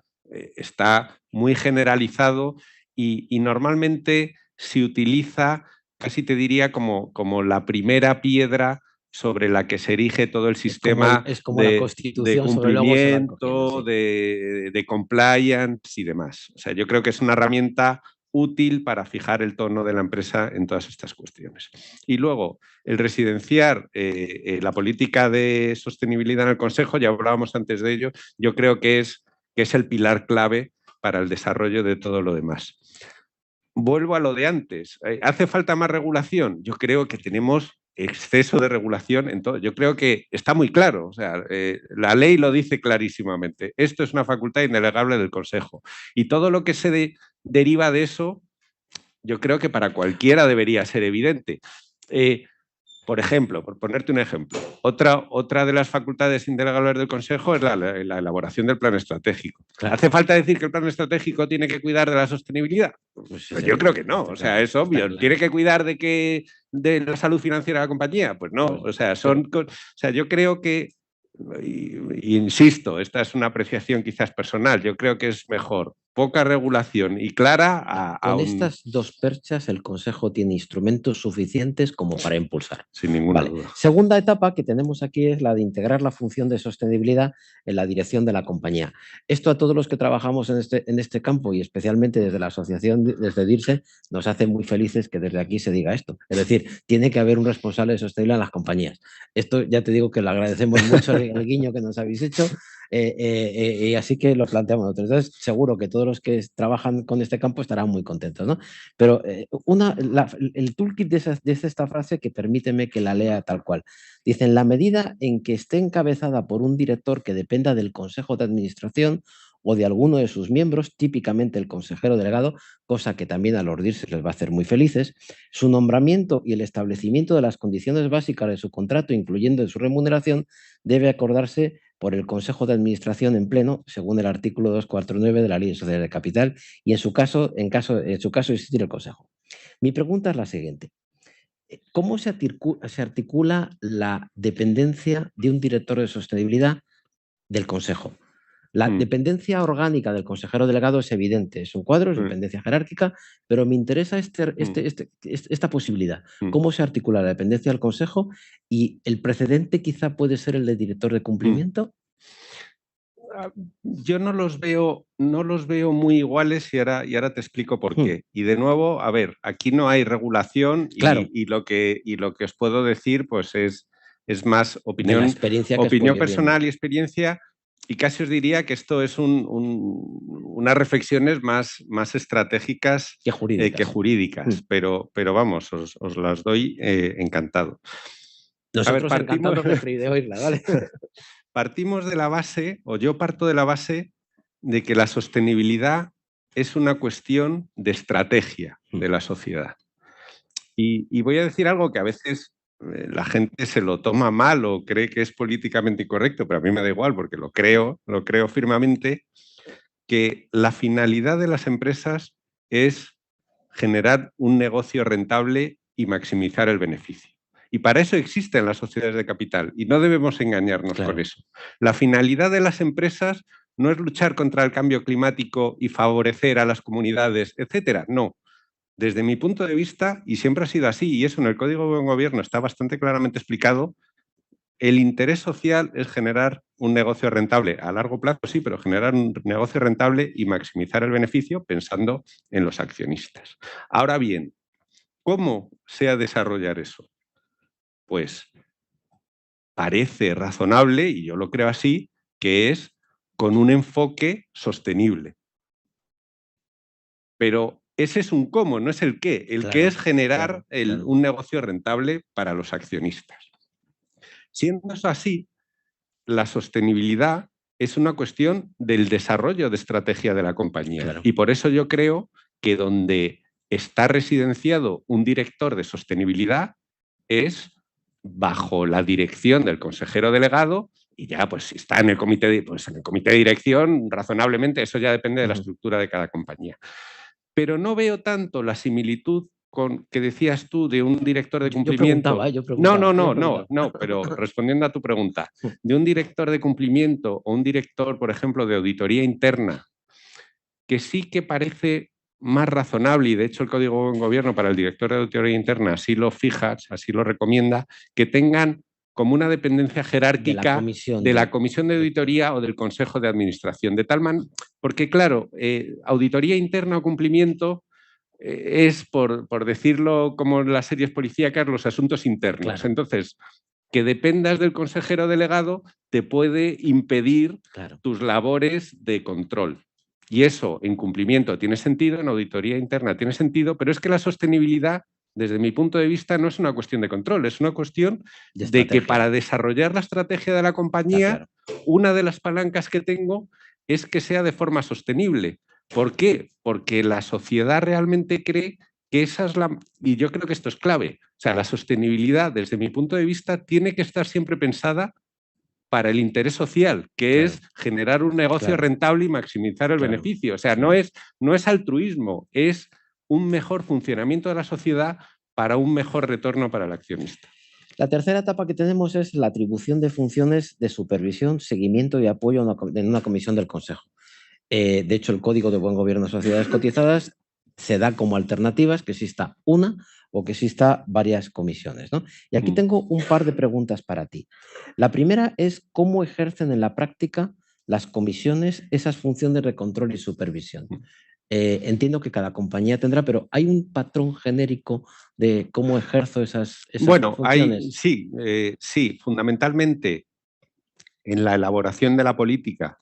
está muy generalizado y normalmente se utiliza, casi te diría, como la primera piedra sobre la que se erige todo el sistema de cumplimiento, de compliance y demás. O sea, yo creo que es una herramienta útil para fijar el tono de la empresa en todas estas cuestiones. Y luego, el residenciar la política de sostenibilidad en el Consejo, ya hablábamos antes de ello, yo creo que es el pilar clave para el desarrollo de todo lo demás. Vuelvo a lo de antes. ¿Hace falta más regulación? Yo creo que tenemos exceso de regulación en todo. Yo creo que está muy claro. O sea, la ley lo dice clarísimamente. Esto es una facultad indelegable del Consejo. Y todo lo que se deriva de eso, yo creo que para cualquiera debería ser evidente. Por ejemplo, por ponerte un ejemplo, otra de las facultades indelegables del Consejo es la elaboración del plan estratégico. Claro. ¿Hace falta decir que el plan estratégico tiene que cuidar de la sostenibilidad? Pues yo creo que no, o sea, es obvio. Claro. ¿Tiene que cuidar de la salud financiera de la compañía? Pues no, o sea, yo creo que, insisto, esta es una apreciación quizás personal, yo creo que es mejor poca regulación y clara Con estas dos perchas el Consejo tiene instrumentos suficientes como para impulsar. Sin ninguna duda. Segunda etapa que tenemos aquí es la de integrar la función de sostenibilidad en la dirección de la compañía. Esto a todos los que trabajamos en este campo y especialmente desde la asociación, desde DIRSE, nos hace muy felices que desde aquí se diga esto. Es decir, tiene que haber un responsable de sostenibilidad en las compañías. Esto ya te digo que le agradecemos mucho el guiño que nos habéis hecho. Y así que lo planteamos nosotros. Entonces, seguro que todos los que trabajan con este campo estarán muy contentos, ¿no? Pero el toolkit de esta frase, que permíteme que la lea tal cual. Dice, en la medida en que esté encabezada por un director que dependa del Consejo de Administración o de alguno de sus miembros, típicamente el consejero delegado, cosa que también a los DIRSE les va a hacer muy felices, su nombramiento y el establecimiento de las condiciones básicas de su contrato, incluyendo de su remuneración, debe acordarse por el Consejo de Administración en pleno, según el artículo 249 de la Ley de Sociedades de Capital, y en su caso existir el Consejo. Mi pregunta es la siguiente. ¿Cómo se articula la dependencia de un director de sostenibilidad del Consejo? La dependencia orgánica del consejero delegado es evidente, es un cuadro, es dependencia jerárquica, pero me interesa esta posibilidad. ¿Cómo se articula la dependencia del Consejo? Y el precedente quizá puede ser el de director de cumplimiento. Yo no los veo muy iguales y ahora te explico por qué. Y de nuevo, a ver, aquí no hay regulación, claro, y lo que os puedo decir pues es más opinión personal y experiencia. Y casi os diría que esto es unas reflexiones más estratégicas que jurídicas. Pero vamos, os las doy encantado. Nosotros encantados de oírla, ¿vale? Partimos de la base, o yo parto de la base, de que la sostenibilidad es una cuestión de estrategia de la sociedad. Y voy a decir algo que a veces la gente se lo toma mal o cree que es políticamente incorrecto, pero a mí me da igual porque lo creo firmemente, que la finalidad de las empresas es generar un negocio rentable y maximizar el beneficio. Y para eso existen las sociedades de capital y no debemos engañarnos con eso. La finalidad de las empresas no es luchar contra el cambio climático y favorecer a las comunidades, etcétera. No. Desde mi punto de vista, y siempre ha sido así, y eso en el Código de Buen Gobierno está bastante claramente explicado, el interés social es generar un negocio rentable a largo plazo, sí, pero generar un negocio rentable y maximizar el beneficio pensando en los accionistas. Ahora bien, ¿cómo se ha de desarrollar eso? Pues parece razonable, y yo lo creo así, que es con un enfoque sostenible. Pero ese es un cómo, no es el qué. El qué es generar un negocio rentable para los accionistas. Siendo eso así, la sostenibilidad es una cuestión del desarrollo de estrategia de la compañía. Y por eso yo creo que donde está residenciado un director de sostenibilidad es bajo la dirección del consejero delegado, y ya pues si está en el comité de dirección, razonablemente eso ya depende de la estructura de cada compañía. Pero no veo tanto la similitud con que decías tú de un director de cumplimiento. Yo preguntaba. No, pero respondiendo a tu pregunta, de un director de cumplimiento o un director, por ejemplo, de auditoría interna, que sí que parece más razonable, y de hecho el Código de Buen Gobierno para el director de auditoría interna así lo fija, así lo recomienda, que tengan como una dependencia jerárquica de la comisión de auditoría o del consejo de administración, de tal manera, porque claro, auditoría interna o cumplimiento es, por decirlo como en las series policíacas, los asuntos internos. Entonces, que dependas del consejero delegado te puede impedir tus labores de control. Y eso en cumplimiento tiene sentido, en auditoría interna tiene sentido, pero es que la sostenibilidad, desde mi punto de vista, no es una cuestión de control, es una cuestión de que para desarrollar la estrategia de la compañía, una de las palancas que tengo es que sea de forma sostenible. ¿Por qué? Porque la sociedad realmente cree que esa es la... Y yo creo que esto es clave. O sea, la sostenibilidad, desde mi punto de vista, tiene que estar siempre pensada para el interés social, que es generar un negocio rentable y maximizar el beneficio. O sea, no es altruismo, es un mejor funcionamiento de la sociedad para un mejor retorno para el accionista. La tercera etapa que tenemos es la atribución de funciones de supervisión, seguimiento y apoyo en una comisión del Consejo. De hecho, el Código de Buen Gobierno de Sociedades Cotizadas se da como alternativas que exista una o que exista varias comisiones, ¿no? Y aquí tengo un par de preguntas para ti. La primera es cómo ejercen en la práctica las comisiones esas funciones de control y supervisión. Entiendo que cada compañía tendrá, pero ¿hay un patrón genérico de cómo ejerzo esas funciones? Sí, fundamentalmente en la elaboración de la política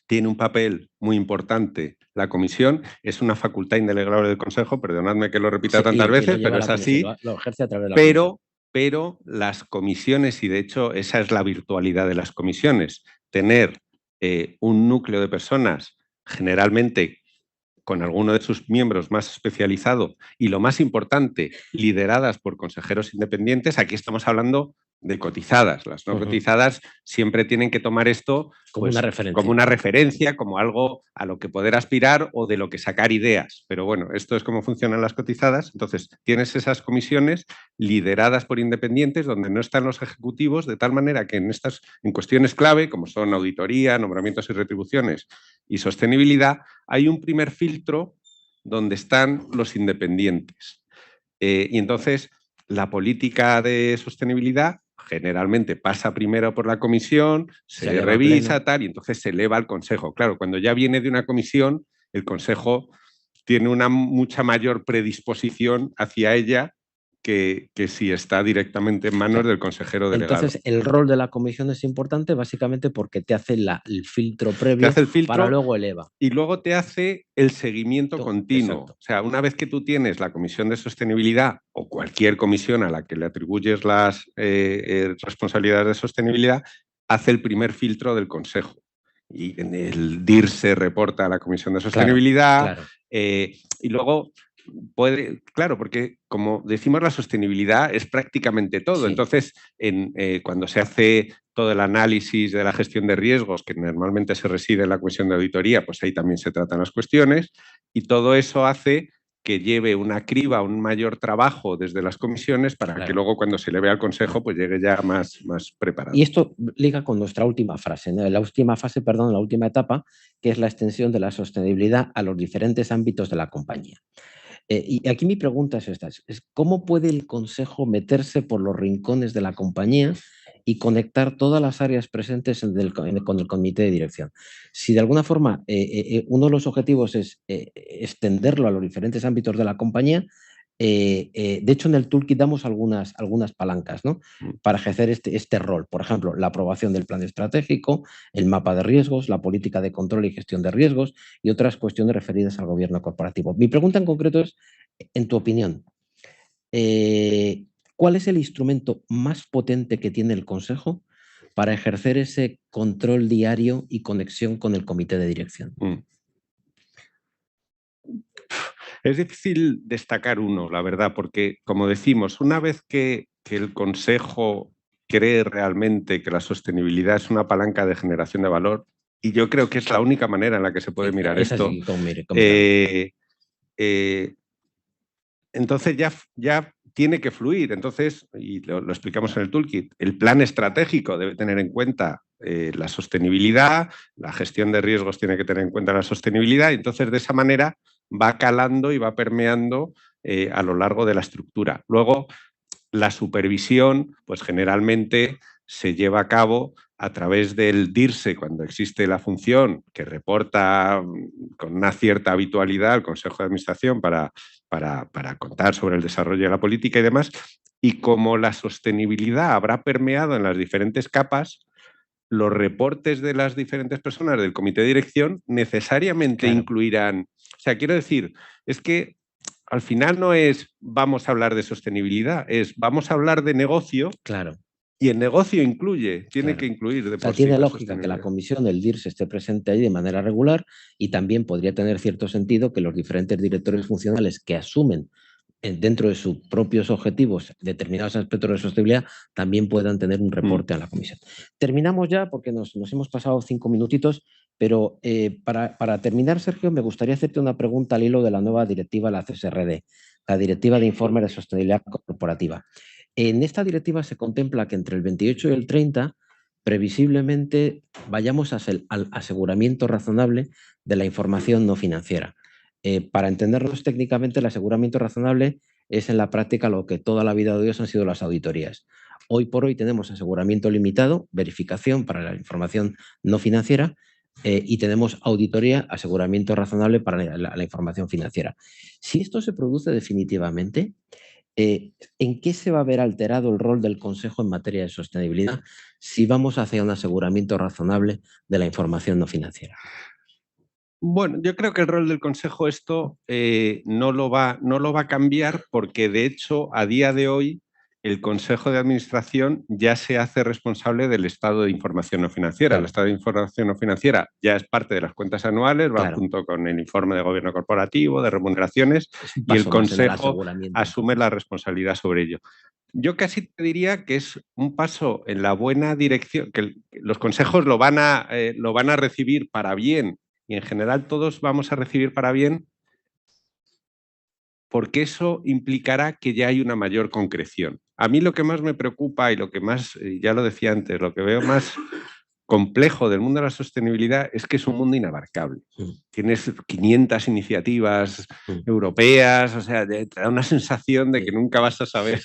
tiene un papel muy importante. La comisión es una facultad indelegable del Consejo, perdonadme que lo repita tantas veces, pero es así. Lo ejerce a través de la comisión. Pero las comisiones, y de hecho esa es la virtualidad de las comisiones, tener un núcleo de personas generalmente con alguno de sus miembros más especializado y, lo más importante, lideradas por consejeros independientes. Aquí estamos hablando de cotizadas. Las no cotizadas siempre tienen que tomar esto como una referencia, como algo a lo que poder aspirar o de lo que sacar ideas. Pero bueno, esto es cómo funcionan las cotizadas. Entonces, tienes esas comisiones lideradas por independientes donde no están los ejecutivos, de tal manera que en cuestiones clave, como son auditoría, nombramientos y retribuciones y sostenibilidad, hay un primer filtro donde están los independientes. Y entonces, la política de sostenibilidad generalmente pasa primero por la comisión, se revisa, tal, y entonces se eleva al Consejo. Claro, cuando ya viene de una comisión, el Consejo tiene una mucha mayor predisposición hacia ella que si está directamente en manos del consejero delegado. Entonces, el rol de la comisión es importante básicamente porque te hace el filtro previo para luego eleva. Y luego te hace el seguimiento continuo. Exacto. O sea, una vez que tú tienes la comisión de sostenibilidad o cualquier comisión a la que le atribuyes las responsabilidades de sostenibilidad, hace el primer filtro del consejo. Y en el DIR se reporta a la comisión de sostenibilidad. Y luego claro, porque como decimos, la sostenibilidad es prácticamente todo. Sí. Entonces, cuando se hace todo el análisis de la gestión de riesgos, que normalmente se reside en la comisión de auditoría, pues ahí también se tratan las cuestiones, y todo eso hace que lleve una criba, un mayor trabajo desde las comisiones para que luego cuando se le vea al Consejo pues llegue ya más preparado. Y esto liga con nuestra última frase, ¿no? La última etapa, que es la extensión de la sostenibilidad a los diferentes ámbitos de la compañía. Y aquí mi pregunta es esta, ¿cómo puede el Consejo meterse por los rincones de la compañía y conectar todas las áreas presentes con el comité de dirección? Si de alguna forma uno de los objetivos es extenderlo a los diferentes ámbitos de la compañía, de hecho en el toolkit damos algunas palancas, ¿no?, para ejercer este rol. Por ejemplo, la aprobación del plan estratégico, el mapa de riesgos, la política de control y gestión de riesgos y otras cuestiones referidas al gobierno corporativo. Mi pregunta en concreto es, en tu opinión, ¿cuál es el instrumento más potente que tiene el Consejo para ejercer ese control diario y conexión con el comité de dirección? Es difícil destacar uno, la verdad, porque, como decimos, una vez que el Consejo cree realmente que la sostenibilidad es una palanca de generación de valor, y yo creo que es la única manera en la que se puede mirar esto, entonces ya tiene que fluir. Entonces, y lo explicamos en el toolkit, el plan estratégico debe tener en cuenta la sostenibilidad, la gestión de riesgos tiene que tener en cuenta la sostenibilidad, y entonces de esa manera va calando y va permeando a lo largo de la estructura. Luego, la supervisión, pues generalmente se lleva a cabo a través del DIRSE, cuando existe la función que reporta con una cierta habitualidad al Consejo de Administración para contar sobre el desarrollo de la política y demás. Y como la sostenibilidad habrá permeado en las diferentes capas, los reportes de las diferentes personas del comité de dirección necesariamente incluirán... O sea, quiero decir, es que al final no es vamos a hablar de sostenibilidad, es vamos a hablar de negocio. Claro. Y el negocio tiene que incluir de por sí. Tiene lógica que la comisión del DIRSE esté presente ahí de manera regular, y también podría tener cierto sentido que los diferentes directores funcionales que asumen dentro de sus propios objetivos determinados aspectos de sostenibilidad también puedan tener un reporte a la comisión. Terminamos ya porque nos hemos pasado 5 minutitos, pero para terminar, Sergio, me gustaría hacerte una pregunta al hilo de la nueva directiva, la CSRD, la Directiva de Informe de Sostenibilidad Corporativa. En esta directiva se contempla que entre el 28 y el 30 previsiblemente vayamos al aseguramiento razonable de la información no financiera. Para entendernos técnicamente, el aseguramiento razonable es en la práctica lo que toda la vida de Dios han sido las auditorías. Hoy por hoy tenemos aseguramiento limitado, verificación para la información no financiera, y tenemos auditoría, aseguramiento razonable para la información financiera. Si esto se produce definitivamente, ¿en qué se va a ver alterado el rol del Consejo en materia de sostenibilidad si vamos hacia un aseguramiento razonable de la información no financiera? Bueno, yo creo que el rol del Consejo no lo va a cambiar, porque de hecho a día de hoy el Consejo de Administración ya se hace responsable del estado de información no financiera. Claro. El estado de información no financiera ya es parte de las cuentas anuales, va junto con el informe de gobierno corporativo, de remuneraciones, y el Consejo asume la responsabilidad sobre ello. Yo casi te diría que es un paso en la buena dirección, que los consejos lo van a recibir para bien, y en general todos vamos a recibir para bien, porque eso implicará que ya hay una mayor concreción. A mí lo que más me preocupa y lo que más, ya lo decía antes, lo que veo más complejo del mundo de la sostenibilidad es que es un mundo inabarcable. Tienes 500 iniciativas europeas, o sea, te da una sensación de que nunca vas a saber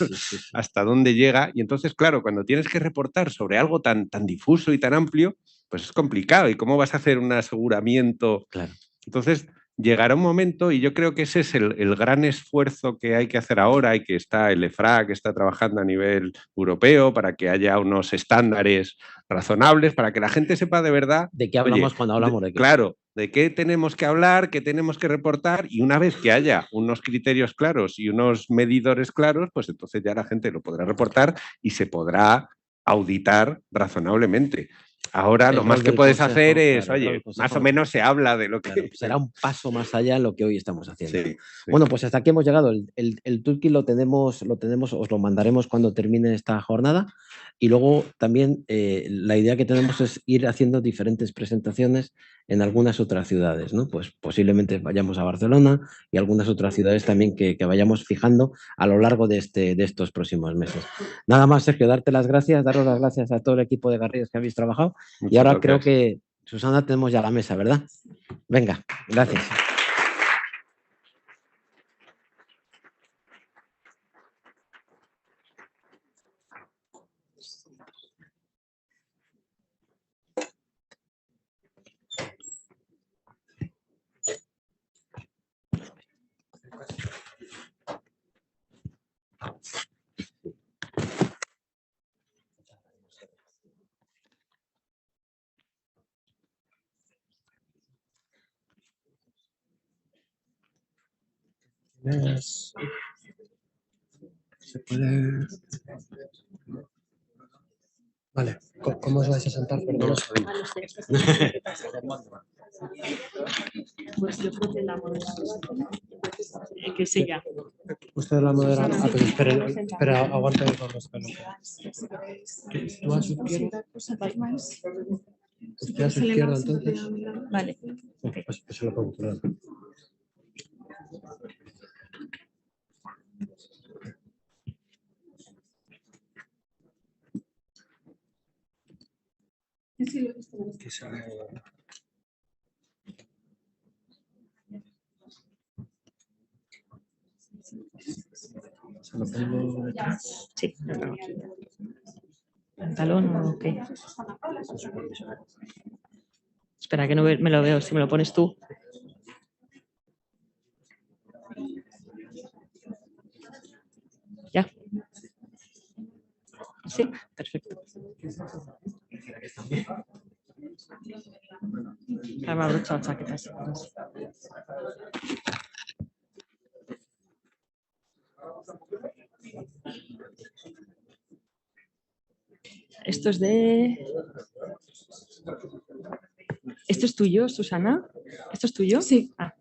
hasta dónde llega, y entonces, claro, cuando tienes que reportar sobre algo tan difuso y tan amplio, pues es complicado. ¿Y cómo vas a hacer un aseguramiento? Claro. Entonces, llegará un momento, y yo creo que ese es el gran esfuerzo que hay que hacer ahora, y que está el EFRA, que está trabajando a nivel europeo para que haya unos estándares razonables, para que la gente sepa de verdad... ¿De qué hablamos cuando hablamos de qué? Claro, de qué tenemos que hablar, qué tenemos que reportar, y una vez que haya unos criterios claros y unos medidores claros, pues entonces ya la gente lo podrá reportar y se podrá auditar razonablemente. Ahora lo más que puedes hacer es, oye, más o menos se habla de lo que... Claro, será un paso más allá de lo que hoy estamos haciendo. Sí. Bueno, pues hasta aquí hemos llegado. El toolkit lo tenemos, os lo mandaremos cuando termine esta jornada, y luego también la idea que tenemos es ir haciendo diferentes presentaciones en algunas otras ciudades, ¿no? Pues posiblemente vayamos a Barcelona y algunas otras ciudades también que vayamos fijando a lo largo de estos próximos meses. Nada más, Sergio, darte las gracias, daros las gracias a todo el equipo de Garrigues que habéis trabajado. Y ahora creo que, Susana, tenemos ya la mesa, ¿verdad? Venga, gracias. Se puede... Vale, ¿cómo os vais a sentar? Perdón, no sabemos. Pues yo creo que la que sí ya. Usted la modera. Ah, pues espera, aguante con los pelos. ¿Tú a su izquierda? ¿Usted a su izquierda entonces? Vale. Pues se lo pongo. Que se lo pongo detrás. Sí, lo tengo aquí. ¿Pantalón o qué? Espera, que no me lo veo. Si me lo pones tú. ¿Ya? Sí, perfecto. Ahora me abrocho la chaqueta. Esto es de... ¿Esto es tuyo, Susana? ¿Esto es tuyo? Sí. Ah.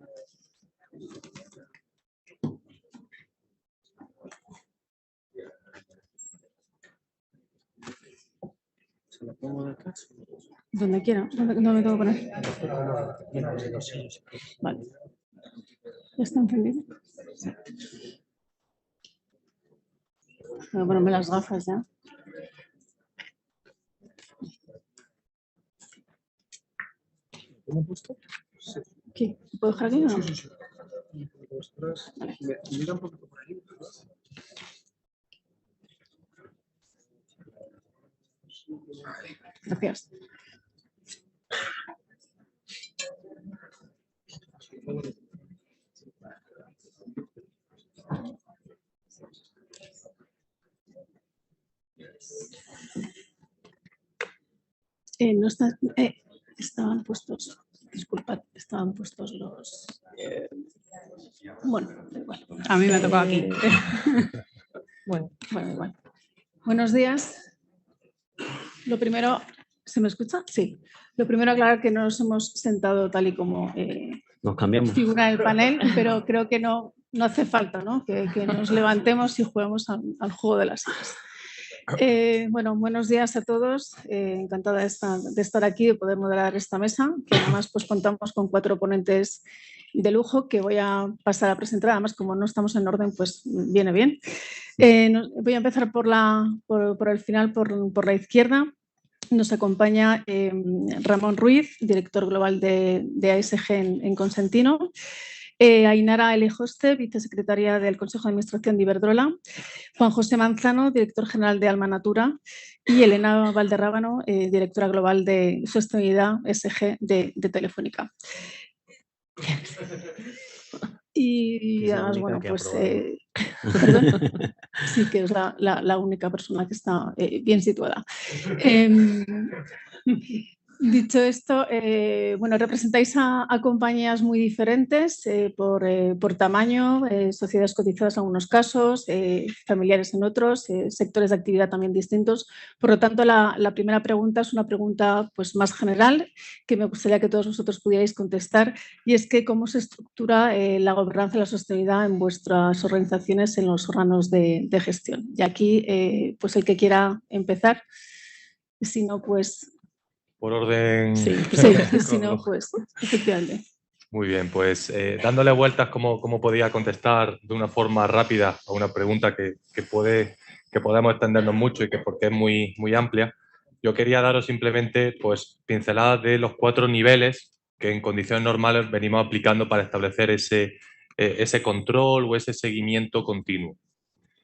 Se lo pongo detrás. Donde quiera. ¿Dónde me tengo que poner? Vale. ¿Ya está encendido? Voy a ponerme las gafas ya. ¿Cómo he puesto? Sí. ¿Qué? ¿Puedo dejar aquí o no? Sí. Vale. Mira un poquito por ahí. Gracias. No está, estaban puestos, disculpad, estaban puestos los... bueno, igual. A mí me ha tocado aquí. Bueno, igual. Buenos días. Lo primero, ¿se me escucha? Sí. Lo primero, aclarar que no nos hemos sentado tal y como nos cambiamos. Figura el panel, pero creo que no hace falta, ¿no? Que nos levantemos y juguemos al juego de las sillas. Bueno, buenos días a todos. Encantada de estar aquí, de poder moderar esta mesa, que además pues, contamos con 4 ponentes de lujo que voy a pasar a presentar. Además, como no estamos en orden, pues viene bien. Voy a empezar por el final, por la izquierda. Nos acompaña Ramón Ruiz, director global de ASG en Consentino. Ainara Elejoste, vicesecretaria del Consejo de Administración de Iberdrola, Juan José Manzano, director general de Alma Natura, y Elena Valderrábano, directora global de Sostenibilidad SG de Telefónica. Y además, bueno, pues sí que es la única persona que está bien situada. Dicho esto, bueno, representáis a compañías muy diferentes por tamaño, sociedades cotizadas en algunos casos, familiares en otros, sectores de actividad también distintos. Por lo tanto, la primera pregunta es una pregunta pues, más general que me gustaría que todos vosotros pudierais contestar, y es que cómo se estructura la gobernanza y la sostenibilidad en vuestras organizaciones, en los órganos de gestión. Y aquí, pues el que quiera empezar, si no, pues... por orden. Sí, si no, pues efectivamente. Muy bien, pues dándole vueltas cómo podía contestar de una forma rápida a una pregunta que podemos extendernos mucho y que porque es muy amplia, yo quería daros simplemente pues, pinceladas de los 4 niveles que en condiciones normales venimos aplicando para establecer ese control o ese seguimiento continuo.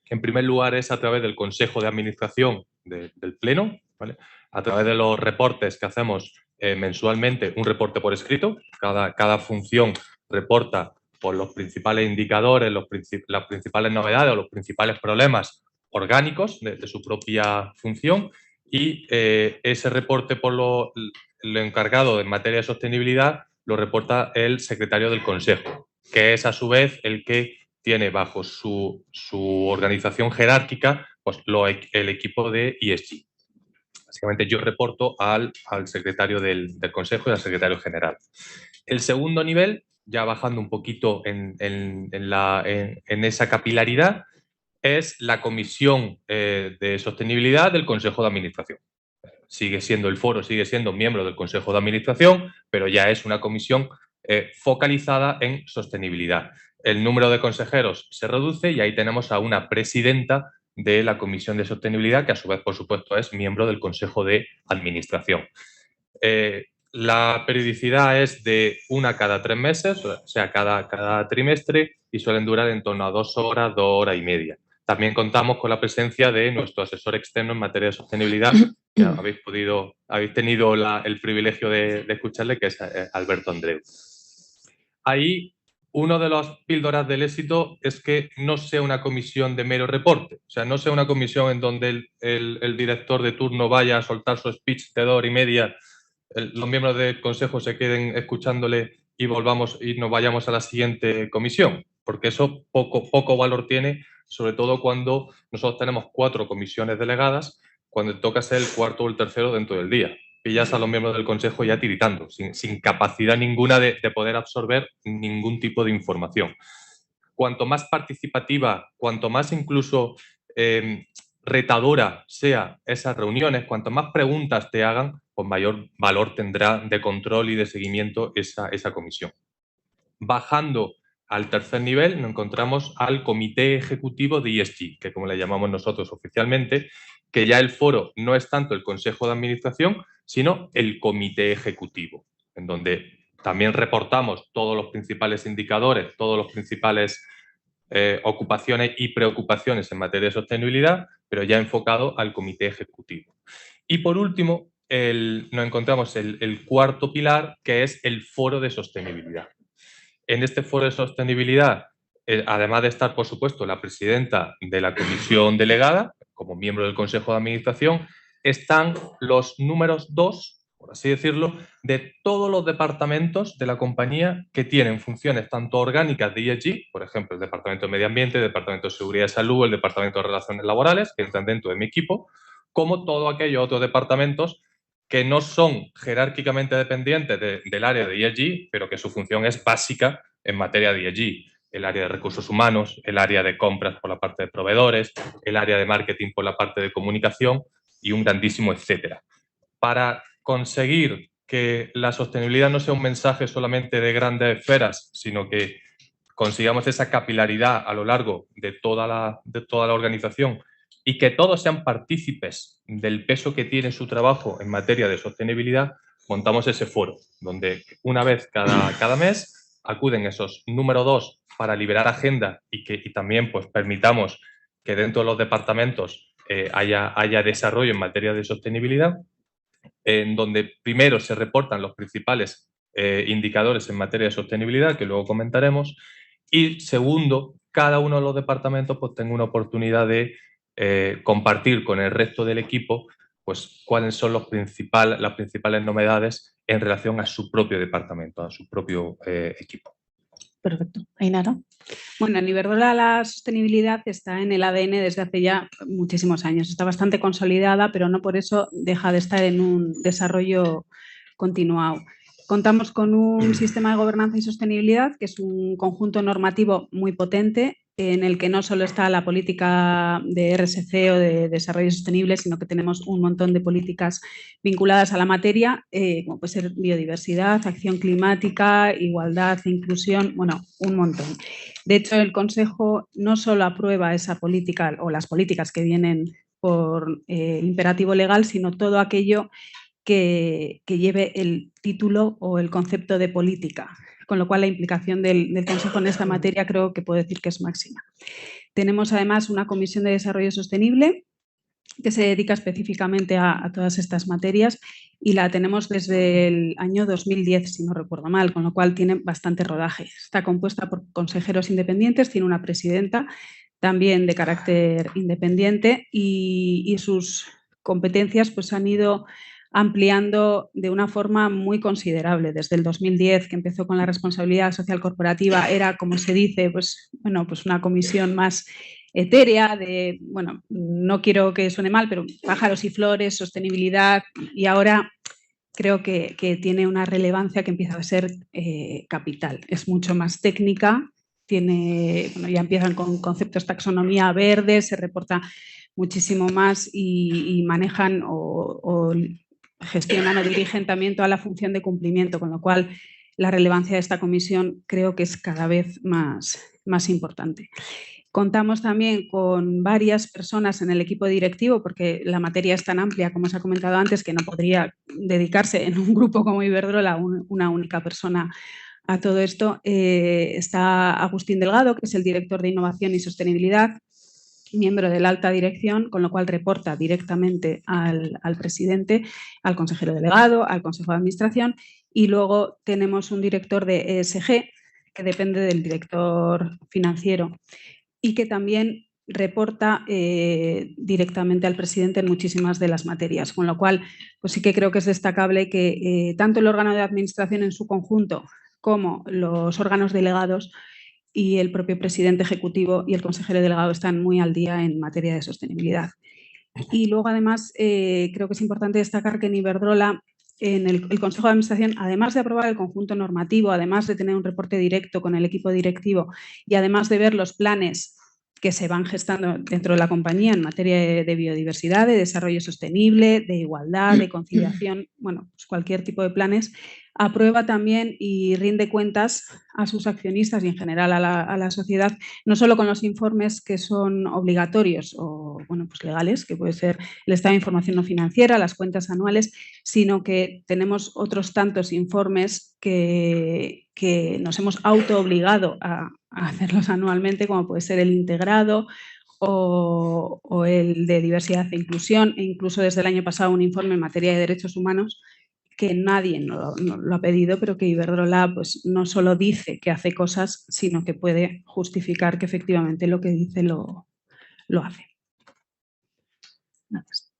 En primer lugar es a través del Consejo de Administración del Pleno, ¿vale? A través de los reportes que hacemos mensualmente, un reporte por escrito, cada función reporta por los principales indicadores, las principales novedades o los principales problemas orgánicos de su propia función y ese reporte por lo encargado en materia de sostenibilidad lo reporta el secretario del Consejo, que es a su vez el que tiene bajo su organización jerárquica pues, el equipo de ESG. Básicamente yo reporto al secretario del Consejo y al secretario general. El segundo nivel, ya bajando un poquito en esa capilaridad, es la Comisión de Sostenibilidad del Consejo de Administración. Sigue siendo el foro, sigue siendo miembro del Consejo de Administración, pero ya es una comisión focalizada en sostenibilidad. El número de consejeros se reduce y ahí tenemos a una presidenta de la Comisión de Sostenibilidad, que a su vez, por supuesto, es miembro del Consejo de Administración. La periodicidad es de 1 cada 3 meses, o sea, cada trimestre, y suelen durar en torno a 2 horas, 2 horas y media. También contamos con la presencia de nuestro asesor externo en materia de sostenibilidad, que habéis tenido el privilegio de escucharle, que es Alberto Andreu. Ahí, uno de las píldoras del éxito es que no sea una comisión de mero reporte, o sea, no sea una comisión en donde el director de turno vaya a soltar su speech de 2 horas y media, los miembros del consejo se queden escuchándole y nos vayamos a la siguiente comisión, porque eso poco valor tiene, sobre todo cuando nosotros tenemos 4 comisiones delegadas, cuando toca ser el cuarto o el tercero dentro del día. Pillas a los miembros del consejo ya tiritando, sin capacidad ninguna de poder absorber ningún tipo de información. Cuanto más participativa, cuanto más incluso retadora sea esas reuniones, cuanto más preguntas te hagan, pues mayor valor tendrá de control y de seguimiento esa comisión. Bajando al tercer nivel nos encontramos al Comité Ejecutivo de ESG, que como le llamamos nosotros oficialmente, que ya el foro no es tanto el Consejo de Administración, sino el Comité Ejecutivo, en donde también reportamos todos los principales indicadores, todos los principales ocupaciones y preocupaciones en materia de sostenibilidad, pero ya enfocado al Comité Ejecutivo. Y por último, nos encontramos el cuarto pilar, que es el Foro de Sostenibilidad. En este foro de sostenibilidad, además de estar, por supuesto, la presidenta de la comisión delegada, como miembro del Consejo de Administración, están los números 2, por así decirlo, de todos los departamentos de la compañía que tienen funciones tanto orgánicas de ESG, por ejemplo, el Departamento de Medio Ambiente, el Departamento de Seguridad y Salud, el Departamento de Relaciones Laborales, que entran dentro de mi equipo, como todos aquellos otros departamentos que no son jerárquicamente dependientes del área de ESG, pero que su función es básica en materia de ESG. El área de recursos humanos, el área de compras por la parte de proveedores, el área de marketing por la parte de comunicación y un grandísimo etcétera. Para conseguir que la sostenibilidad no sea un mensaje solamente de grandes esferas, sino que consigamos esa capilaridad a lo largo de toda la organización y que todos sean partícipes del peso que tiene su trabajo en materia de sostenibilidad, montamos ese foro, donde una vez cada mes acuden esos número 2 para liberar agenda y también pues, permitamos que dentro de los departamentos haya desarrollo en materia de sostenibilidad, en donde primero se reportan los principales indicadores en materia de sostenibilidad, que luego comentaremos, y segundo, cada uno de los departamentos pues, tenga una oportunidad de compartir con el resto del equipo pues, cuáles son las principales novedades en relación a su propio departamento, a su propio equipo. Perfecto. Ainara. Bueno, en Iberdrola la sostenibilidad está en el ADN desde hace ya muchísimos años. Está bastante consolidada, pero no por eso deja de estar en un desarrollo continuado. Contamos con un sistema de gobernanza y sostenibilidad que es un conjunto normativo muy potente en el que no solo está la política de RSC o de desarrollo sostenible, sino que tenemos un montón de políticas vinculadas a la materia, como puede ser biodiversidad, acción climática, igualdad, inclusión, bueno, un montón. De hecho, el Consejo no solo aprueba esa política o las políticas que vienen por imperativo legal, sino todo aquello que lleve el título o el concepto de política, con lo cual la implicación del Consejo en esta materia creo que puedo decir que es máxima. Tenemos además una Comisión de Desarrollo Sostenible que se dedica específicamente a todas estas materias y la tenemos desde el año 2010, si no recuerdo mal, con lo cual tiene bastante rodaje. Está compuesta por consejeros independientes, tiene una presidenta también de carácter independiente y sus competencias pues, han ido ampliando de una forma muy considerable. Desde el 2010, que empezó con la responsabilidad social corporativa, era, como se dice, pues, bueno, pues una comisión más etérea de, bueno, no quiero que suene mal, pero pájaros y flores, sostenibilidad, y ahora creo que tiene una relevancia que empieza a ser capital. Es mucho más técnica, tiene, bueno, ya empiezan con conceptos de taxonomía verde, se reporta muchísimo más y manejan o gestionan o dirigen también toda la función de cumplimiento, con lo cual la relevancia de esta comisión creo que es cada vez más importante. Contamos también con varias personas en el equipo directivo, porque la materia es tan amplia, como se ha comentado antes, que no podría dedicarse en un grupo como Iberdrola una única persona a todo esto. Está Agustín Delgado, que es el director de Innovación y Sostenibilidad, miembro de la alta dirección, con lo cual reporta directamente al presidente, al consejero delegado, al consejo de administración, y luego tenemos un director de ESG, que depende del director financiero y que también reporta directamente al presidente en muchísimas de las materias, con lo cual pues sí que creo que es destacable que tanto el órgano de administración en su conjunto como los órganos delegados y el propio presidente ejecutivo y el consejero delegado están muy al día en materia de sostenibilidad. Y luego, además, creo que es importante destacar que en Iberdrola, en el Consejo de Administración, además de aprobar el conjunto normativo, además de tener un reporte directo con el equipo directivo y además de ver los planes que se van gestando dentro de la compañía en materia de biodiversidad, de desarrollo sostenible, de igualdad, de conciliación, bueno, pues cualquier tipo de planes, aprueba también y rinde cuentas a sus accionistas y en general a la sociedad, no solo con los informes que son obligatorios o bueno, pues legales, que puede ser el estado de información no financiera, las cuentas anuales, sino que tenemos otros tantos informes que nos hemos autoobligado a hacerlos anualmente, como puede ser el integrado o el de diversidad e inclusión, e incluso desde el año pasado un informe en materia de derechos humanos que nadie no lo ha pedido, pero que Iberdrola pues, no solo dice que hace cosas, sino que puede justificar que efectivamente lo que dice lo hace. Gracias.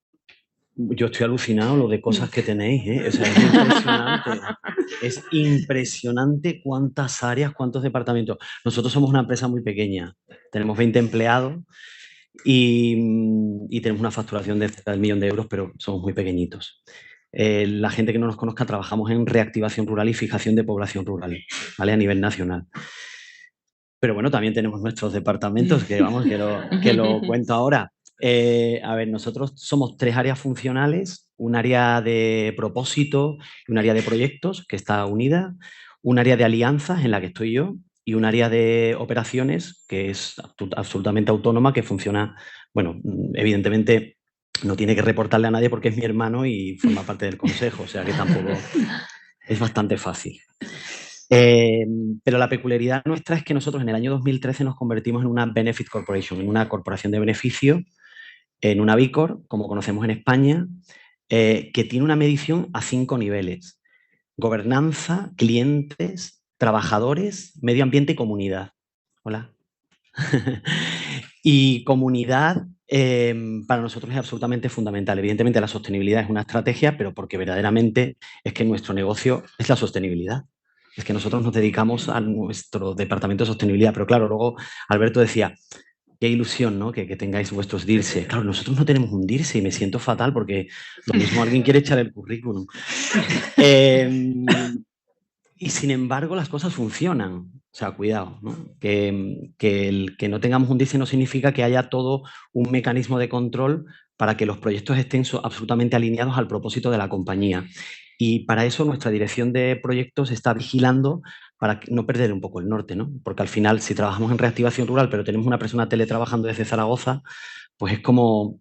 Yo estoy alucinado lo de cosas que tenéis, ¿eh? O sea, es impresionante. Es impresionante cuántas áreas, cuántos departamentos. Nosotros somos una empresa muy pequeña, tenemos 20 empleados y tenemos una facturación de cerca del 1 millón de euros, pero somos muy pequeñitos. La gente que no nos conozca, trabajamos en reactivación rural y fijación de población rural, ¿vale? A nivel nacional. Pero bueno, también tenemos nuestros departamentos, que vamos, que lo cuento ahora. A ver, nosotros somos 3 áreas funcionales, un área de propósito y un área de proyectos que está unida, un área de alianzas en la que estoy yo y un área de operaciones que es absolutamente autónoma, que funciona, bueno, evidentemente no tiene que reportarle a nadie porque es mi hermano y forma parte del consejo, o sea que tampoco es bastante fácil. Pero la peculiaridad nuestra es que nosotros en el año 2013 nos convertimos en una Benefit Corporation, en una corporación de beneficio, en una B Corp, como conocemos en España, que tiene una medición a 5 niveles: gobernanza, clientes, trabajadores, medio ambiente y comunidad. Hola. Y comunidad para nosotros es absolutamente fundamental. Evidentemente la sostenibilidad es una estrategia, pero porque verdaderamente es que nuestro negocio es la sostenibilidad. Es que nosotros nos dedicamos a nuestro departamento de sostenibilidad. Pero claro, luego Alberto decía, qué ilusión, ¿no? Que tengáis vuestros DIRSE. Claro, nosotros no tenemos un DIRSE y me siento fatal porque lo mismo alguien quiere echar el currículum. Y sin embargo las cosas funcionan. O sea, cuidado, ¿no? Que no tengamos un DICE no significa que haya todo un mecanismo de control para que los proyectos estén absolutamente alineados al propósito de la compañía. Y para eso nuestra dirección de proyectos está vigilando para no perder un poco el norte, ¿no? Porque al final, si trabajamos en reactivación rural, pero tenemos una persona teletrabajando desde Zaragoza, pues es como,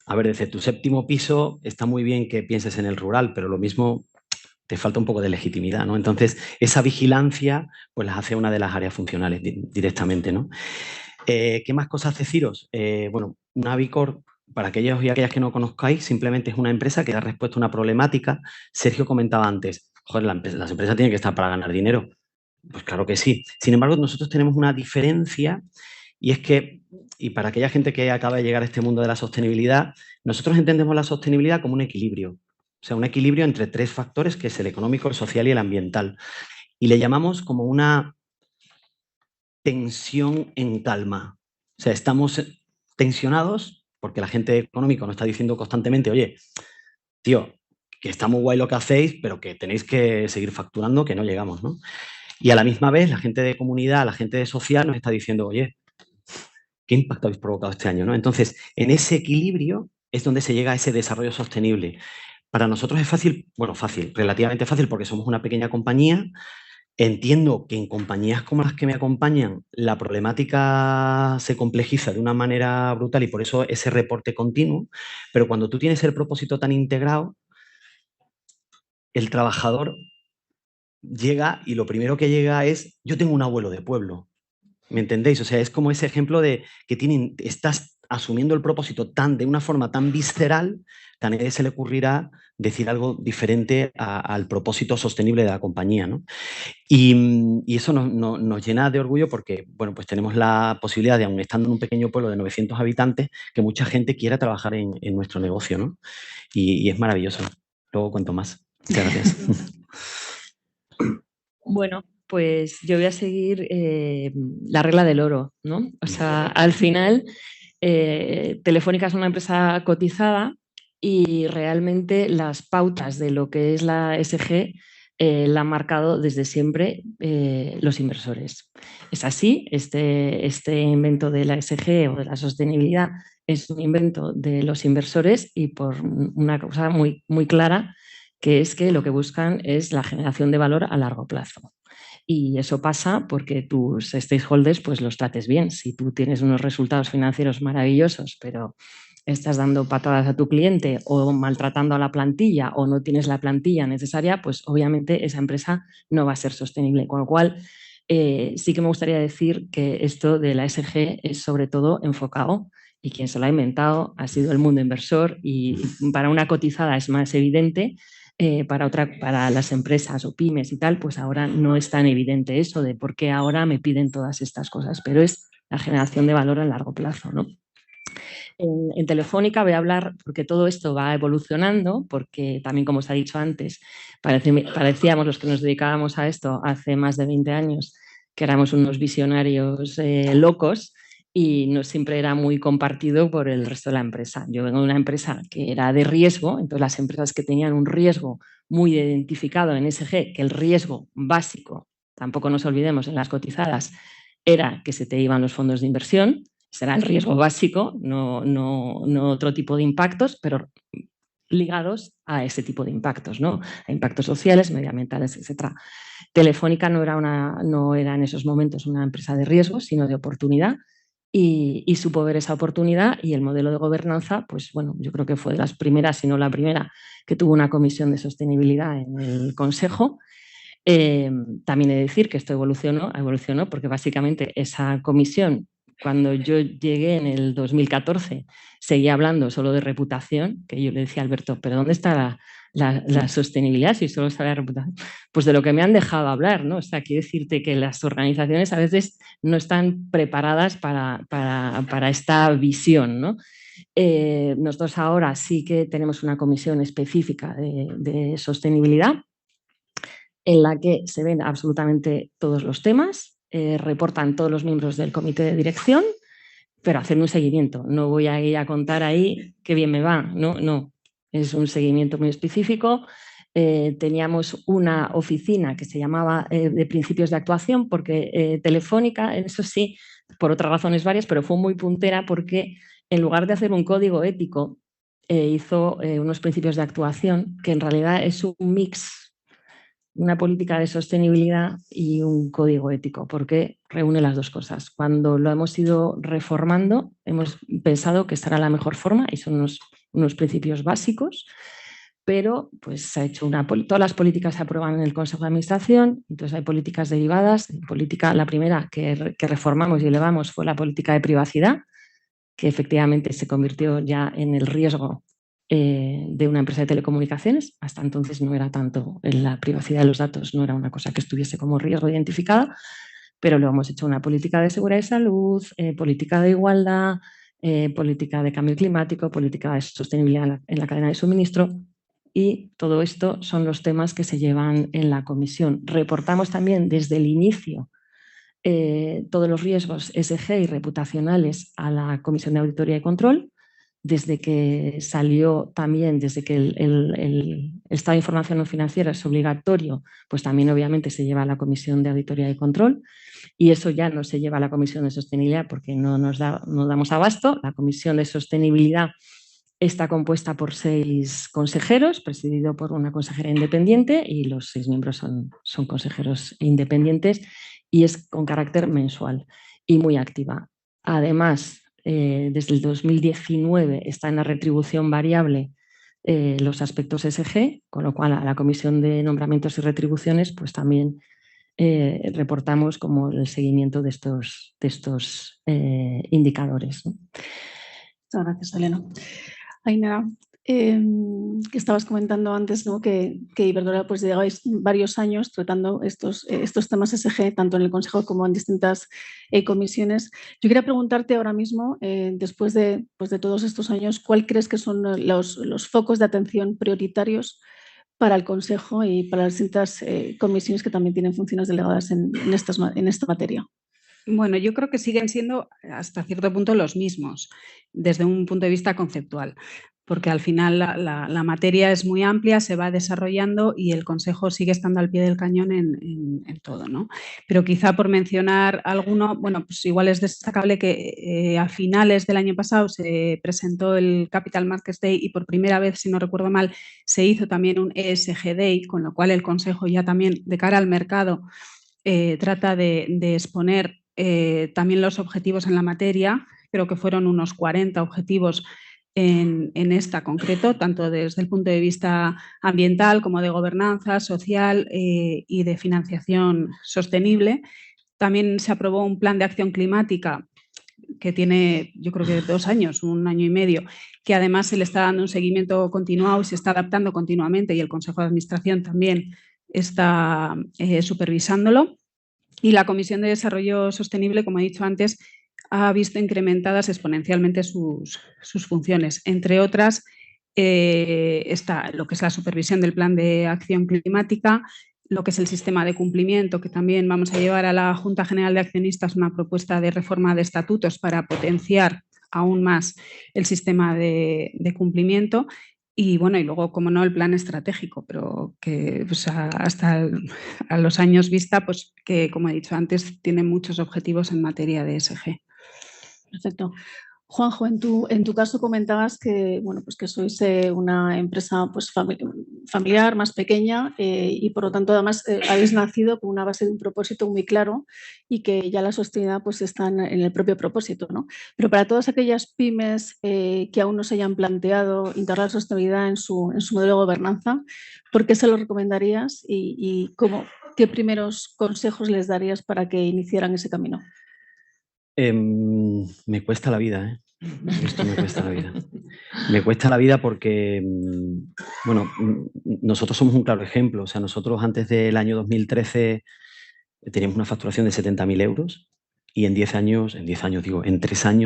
a ver, desde tu 7º piso está muy bien que pienses en el rural, pero lo mismo te falta un poco de legitimidad, ¿no? Entonces, esa vigilancia, pues las hace una de las áreas funcionales directamente, ¿no? ¿Qué más cosas hace CIROS? Bueno, Navicor, para aquellos y aquellas que no conozcáis, simplemente es una empresa que da respuesta a una problemática. Sergio comentaba antes, joder, las empresas tienen que estar para ganar dinero. Pues claro que sí. Sin embargo, nosotros tenemos una diferencia y es que, y para aquella gente que acaba de llegar a este mundo de la sostenibilidad, nosotros entendemos la sostenibilidad como un equilibrio. O sea, un equilibrio entre 3 factores, que es el económico, el social y el ambiental. Y le llamamos como una tensión en calma. O sea, estamos tensionados porque la gente económica nos está diciendo constantemente, oye, tío, que está muy guay lo que hacéis, pero que tenéis que seguir facturando, que no llegamos, ¿no? Y a la misma vez, la gente de comunidad, la gente de social nos está diciendo, oye, ¿qué impacto habéis provocado este año, ¿no? Entonces, en ese equilibrio es donde se llega a ese desarrollo sostenible. Para nosotros es fácil, bueno, fácil, relativamente fácil, porque somos una pequeña compañía. Entiendo que en compañías como las que me acompañan la problemática se complejiza de una manera brutal y por eso ese reporte continuo, pero cuando tú tienes el propósito tan integrado, el trabajador llega y lo primero que llega es, yo tengo un abuelo de pueblo, ¿me entendéis? O sea, es como ese ejemplo de que estás asumiendo el propósito de una forma tan visceral que a nadie se le ocurrirá decir algo diferente al propósito sostenible de la compañía, ¿no? Y eso nos llena de orgullo porque, bueno, pues tenemos la posibilidad de, aun estando en un pequeño pueblo de 900 habitantes, que mucha gente quiera trabajar en nuestro negocio, ¿no? Y es maravilloso. Luego cuento más. Muchas gracias. Bueno, pues yo voy a seguir la regla del oro, ¿no? O sea, al final, Telefónica es una empresa cotizada y realmente las pautas de lo que es la ESG la han marcado desde siempre los inversores. Es así, este invento de la ESG o de la sostenibilidad es un invento de los inversores y por una cosa muy, muy clara, que es que lo que buscan es la generación de valor a largo plazo. Y eso pasa porque tus stakeholders pues los trates bien. Si tú tienes unos resultados financieros maravillosos, pero estás dando patadas a tu cliente o maltratando a la plantilla o no tienes la plantilla necesaria, pues obviamente esa empresa no va a ser sostenible. Con lo cual, sí que me gustaría decir que esto de la ESG es sobre todo enfocado y quien se lo ha inventado ha sido el mundo inversor y para una cotizada es más evidente. Para las empresas o pymes y tal, pues ahora no es tan evidente eso de por qué ahora me piden todas estas cosas, pero es la generación de valor a largo plazo, ¿no? En Telefónica voy a hablar porque todo esto va evolucionando, porque también, como os ha dicho antes, parecíamos los que nos dedicábamos a esto hace más de 20 años que éramos unos visionarios locos y no siempre era muy compartido por el resto de la empresa. Yo vengo de una empresa que era de riesgo, entonces las empresas que tenían un riesgo muy identificado en ESG, que el riesgo básico, tampoco nos olvidemos en las cotizadas, era que se te iban los fondos de inversión, será el riesgo básico, no otro tipo de impactos, pero ligados a ese tipo de impactos, ¿no? A impactos sociales, medioambientales, etc. Telefónica no era en esos momentos una empresa de riesgo, sino de oportunidad y supo ver esa oportunidad y el modelo de gobernanza, pues bueno, yo creo que fue de las primeras, si no la primera, que tuvo una comisión de sostenibilidad en el Consejo. También he de decir que esto evolucionó porque básicamente esa comisión, cuando yo llegué en el 2014, seguía hablando solo de reputación, que yo le decía a Alberto, ¿pero dónde está la sostenibilidad si solo está la reputación? Pues de lo que me han dejado hablar, ¿no? O sea, quiero decirte que las organizaciones a veces no están preparadas para esta visión, ¿no? Nosotros ahora sí que tenemos una comisión específica de sostenibilidad en la que se ven absolutamente todos los temas, reportan todos los miembros del comité de dirección, pero hacen un seguimiento. No voy a ir a contar ahí qué bien me va, no. Es un seguimiento muy específico. teníamos una oficina que se llamaba de principios de actuación, porque Telefónica, eso sí, por otras razones varias, pero fue muy puntera porque en lugar de hacer un código ético, hizo unos principios de actuación que en realidad es un mix, una política de sostenibilidad y un código ético, porque reúne las dos cosas. Cuando lo hemos ido reformando, hemos pensado que esta era la mejor forma y son unos principios básicos, pero pues se ha hecho todas las políticas se aprueban en el Consejo de Administración, entonces hay políticas derivadas. La primera que reformamos y elevamos fue la política de privacidad, que efectivamente se convirtió ya en el riesgo de una empresa de telecomunicaciones. Hasta entonces no era tanto, la privacidad de los datos no era una cosa que estuviese como riesgo identificada, pero lo hemos hecho una política de seguridad y salud, política de igualdad, política de cambio climático, política de sostenibilidad en la cadena de suministro. Y todo esto son los temas que se llevan en la comisión. Reportamos también desde el inicio todos los riesgos ESG y reputacionales a la Comisión de Auditoría y Control, desde que salió también, desde que el Estado de Información no financiera es obligatorio, pues también obviamente se lleva a la Comisión de Auditoría y Control, y eso ya no se lleva a la Comisión de Sostenibilidad porque no damos abasto. La Comisión de Sostenibilidad está compuesta por 6 consejeros, presidido por una consejera independiente, y los 6 miembros son consejeros independientes, y es con carácter mensual y muy activa. Además, desde el 2019 está en la retribución variable los aspectos ESG, con lo cual a la Comisión de Nombramientos y Retribuciones pues también reportamos como el seguimiento de estos indicadores, ¿no? Muchas gracias, Elena. Ainara, que estabas comentando antes, ¿no? que Iberdrola pues lleváis varios años tratando estos temas ESG, tanto en el Consejo como en distintas comisiones. Yo quería preguntarte ahora mismo, después de todos estos años, ¿cuál crees que son los focos de atención prioritarios para el Consejo y para las distintas comisiones que también tienen funciones delegadas en esta materia? Bueno, yo creo que siguen siendo hasta cierto punto los mismos, desde un punto de vista conceptual, porque al final la materia es muy amplia, se va desarrollando y el Consejo sigue estando al pie del cañón en todo, ¿no? Pero quizá por mencionar alguno, bueno, pues igual es destacable que a finales del año pasado se presentó el Capital Markets Day y por primera vez, si no recuerdo mal, se hizo también un ESG Day, con lo cual el Consejo ya también de cara al mercado trata de exponer también los objetivos en la materia. Creo que fueron unos 40 objetivos en esta concreto, tanto desde el punto de vista ambiental como de gobernanza social y de financiación sostenible. También se aprobó un plan de acción climática que tiene, yo creo que 2 años, 1 año y medio, que además se le está dando un seguimiento continuado y se está adaptando continuamente, y el Consejo de Administración también está supervisándolo. Y la Comisión de Desarrollo Sostenible, como he dicho antes, ha visto incrementadas exponencialmente sus funciones. Entre otras, está lo que es la supervisión del Plan de Acción Climática, lo que es el sistema de cumplimiento, que también vamos a llevar a la Junta General de Accionistas una propuesta de reforma de estatutos para potenciar aún más el sistema de cumplimiento. Y bueno, y luego, como no, el plan estratégico, pero que pues, hasta a los años vista, pues que, como he dicho antes, tiene muchos objetivos en materia de ESG. Perfecto. Juanjo, en tu caso comentabas que, bueno, pues que sois una empresa pues, familiar, más pequeña y por lo tanto además habéis nacido con una base de un propósito muy claro y que ya la sostenibilidad pues, está en el propio propósito, ¿no? Pero para todas aquellas pymes que aún no se hayan planteado integrar la sostenibilidad en su modelo de gobernanza, ¿por qué se lo recomendarías y qué primeros consejos les darías para que iniciaran ese camino? Me cuesta la vida, ¿eh? Esto me cuesta la vida. Me cuesta la vida porque, bueno, nosotros somos un claro ejemplo. O sea, nosotros antes del año 2013 teníamos una facturación de 70.000 euros y en 3 años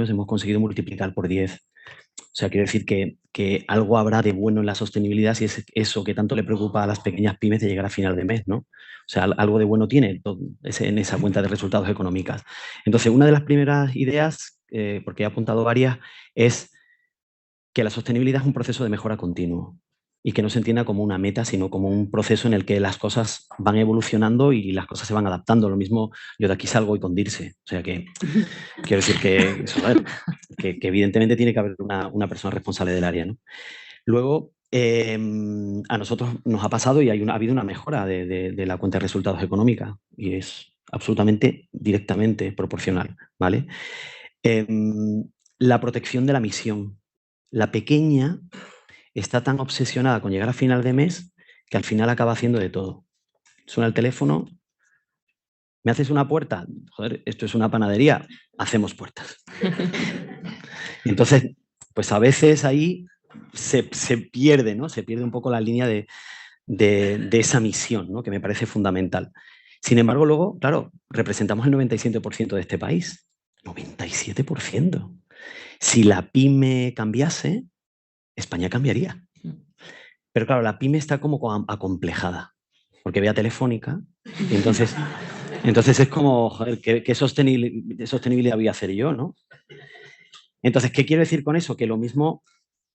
hemos conseguido multiplicar por 10. O sea, quiero decir que algo habrá de bueno en la sostenibilidad si es eso que tanto le preocupa a las pequeñas pymes de llegar a final de mes, ¿no? O sea, algo de bueno tiene en esa cuenta de resultados económicas. Entonces, una de las primeras ideas, porque he apuntado varias, es que la sostenibilidad es un proceso de mejora continuo y que no se entienda como una meta, sino como un proceso en el que las cosas van evolucionando y las cosas se van adaptando. Lo mismo, yo de aquí salgo y con DIRSE. O sea que quiero decir que, que evidentemente tiene que haber una persona responsable del área, ¿no? Luego, a nosotros nos ha pasado y ha habido una mejora de la cuenta de resultados económica y es absolutamente directamente proporcional, ¿vale? La protección de la misión. La pequeña está tan obsesionada con llegar a final de mes que al final acaba haciendo de todo. Suena el teléfono, ¿me haces una puerta? Joder, esto es una panadería, hacemos puertas. Entonces, pues a veces ahí se pierde, ¿no? Se pierde un poco la línea de esa misión, ¿no? Que me parece fundamental. Sin embargo, luego, claro, representamos el 97% de este país. 97%. Si la pyme cambiase, España cambiaría. Pero claro, la pyme está como acomplejada, porque ve a Telefónica, y entonces es como, joder, ¿qué sostenibilidad voy a hacer yo, ¿no? Entonces, ¿qué quiero decir con eso? Que lo mismo,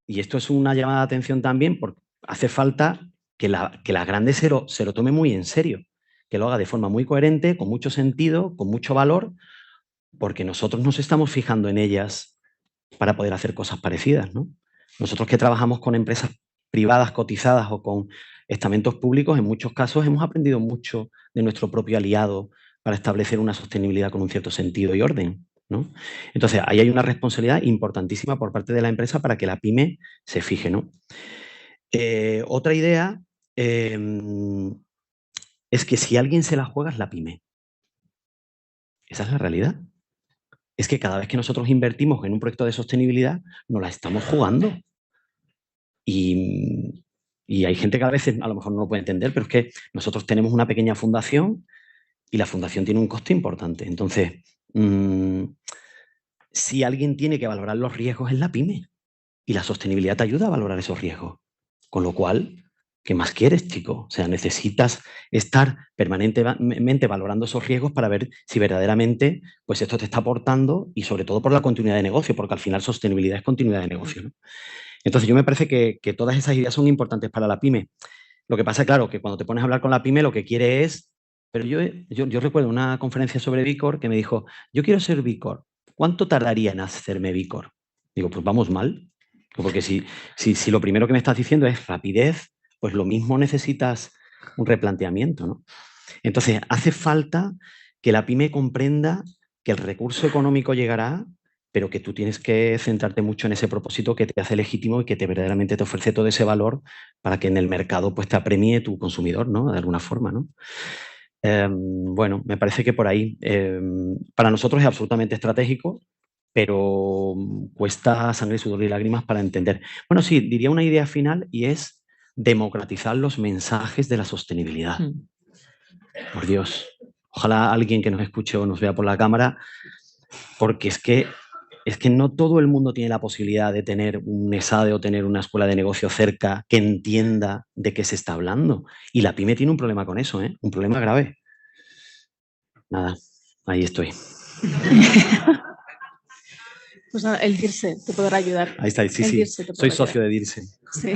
y esto es una llamada de atención también, porque hace falta que la grande se lo tome muy en serio, que lo haga de forma muy coherente, con mucho sentido, con mucho valor, porque nosotros nos estamos fijando en ellas para poder hacer cosas parecidas, ¿no? Nosotros que trabajamos con empresas privadas cotizadas o con estamentos públicos, en muchos casos hemos aprendido mucho de nuestro propio aliado para establecer una sostenibilidad con un cierto sentido y orden, ¿no? Entonces, ahí hay una responsabilidad importantísima por parte de la empresa para que la pyme se fije, ¿no? Otra idea es que si alguien se la juega es la pyme. Esa es la realidad. Es que cada vez que nosotros invertimos en un proyecto de sostenibilidad, nos la estamos jugando. Y hay gente que a veces a lo mejor no lo puede entender, pero es que nosotros tenemos una pequeña fundación y la fundación tiene un coste importante. Entonces, si alguien tiene que valorar los riesgos es la pyme. Y la sostenibilidad te ayuda a valorar esos riesgos. Con lo cual, ¿qué más quieres, chico? O sea, necesitas estar permanentemente valorando esos riesgos para ver si verdaderamente pues esto te está aportando y sobre todo por la continuidad de negocio, porque al final sostenibilidad es continuidad de negocio, ¿no? Entonces, yo me parece que todas esas ideas son importantes para la pyme. Lo que pasa, claro, que cuando te pones a hablar con la pyme, lo que quiere es... Pero yo recuerdo una conferencia sobre B Corp que me dijo, yo quiero ser B Corp. ¿Cuánto tardaría en hacerme B Corp? Digo, pues vamos mal. Porque si lo primero que me estás diciendo es rapidez, pues lo mismo necesitas un replanteamiento, ¿no? Entonces, hace falta que la pyme comprenda que el recurso económico llegará, pero que tú tienes que centrarte mucho en ese propósito que te hace legítimo y que verdaderamente te ofrece todo ese valor para que en el mercado pues, te apremie tu consumidor, ¿no? De alguna forma, ¿no? Bueno, me parece que por ahí para nosotros es absolutamente estratégico, pero cuesta sangre, sudor y lágrimas para entender. Bueno, sí, diría una idea final y es democratizar los mensajes de la sostenibilidad. Por Dios, ojalá alguien que nos escuche o nos vea por la cámara, porque es que no todo el mundo tiene la posibilidad de tener un ESADE o tener una escuela de negocio cerca que entienda de qué se está hablando. Y la pyme tiene un problema con eso, ¿eh? Un problema grave. Nada, ahí estoy. Pues nada, el DIRSE te podrá ayudar. Ahí está, sí. Soy socio de DIRSE. Sí.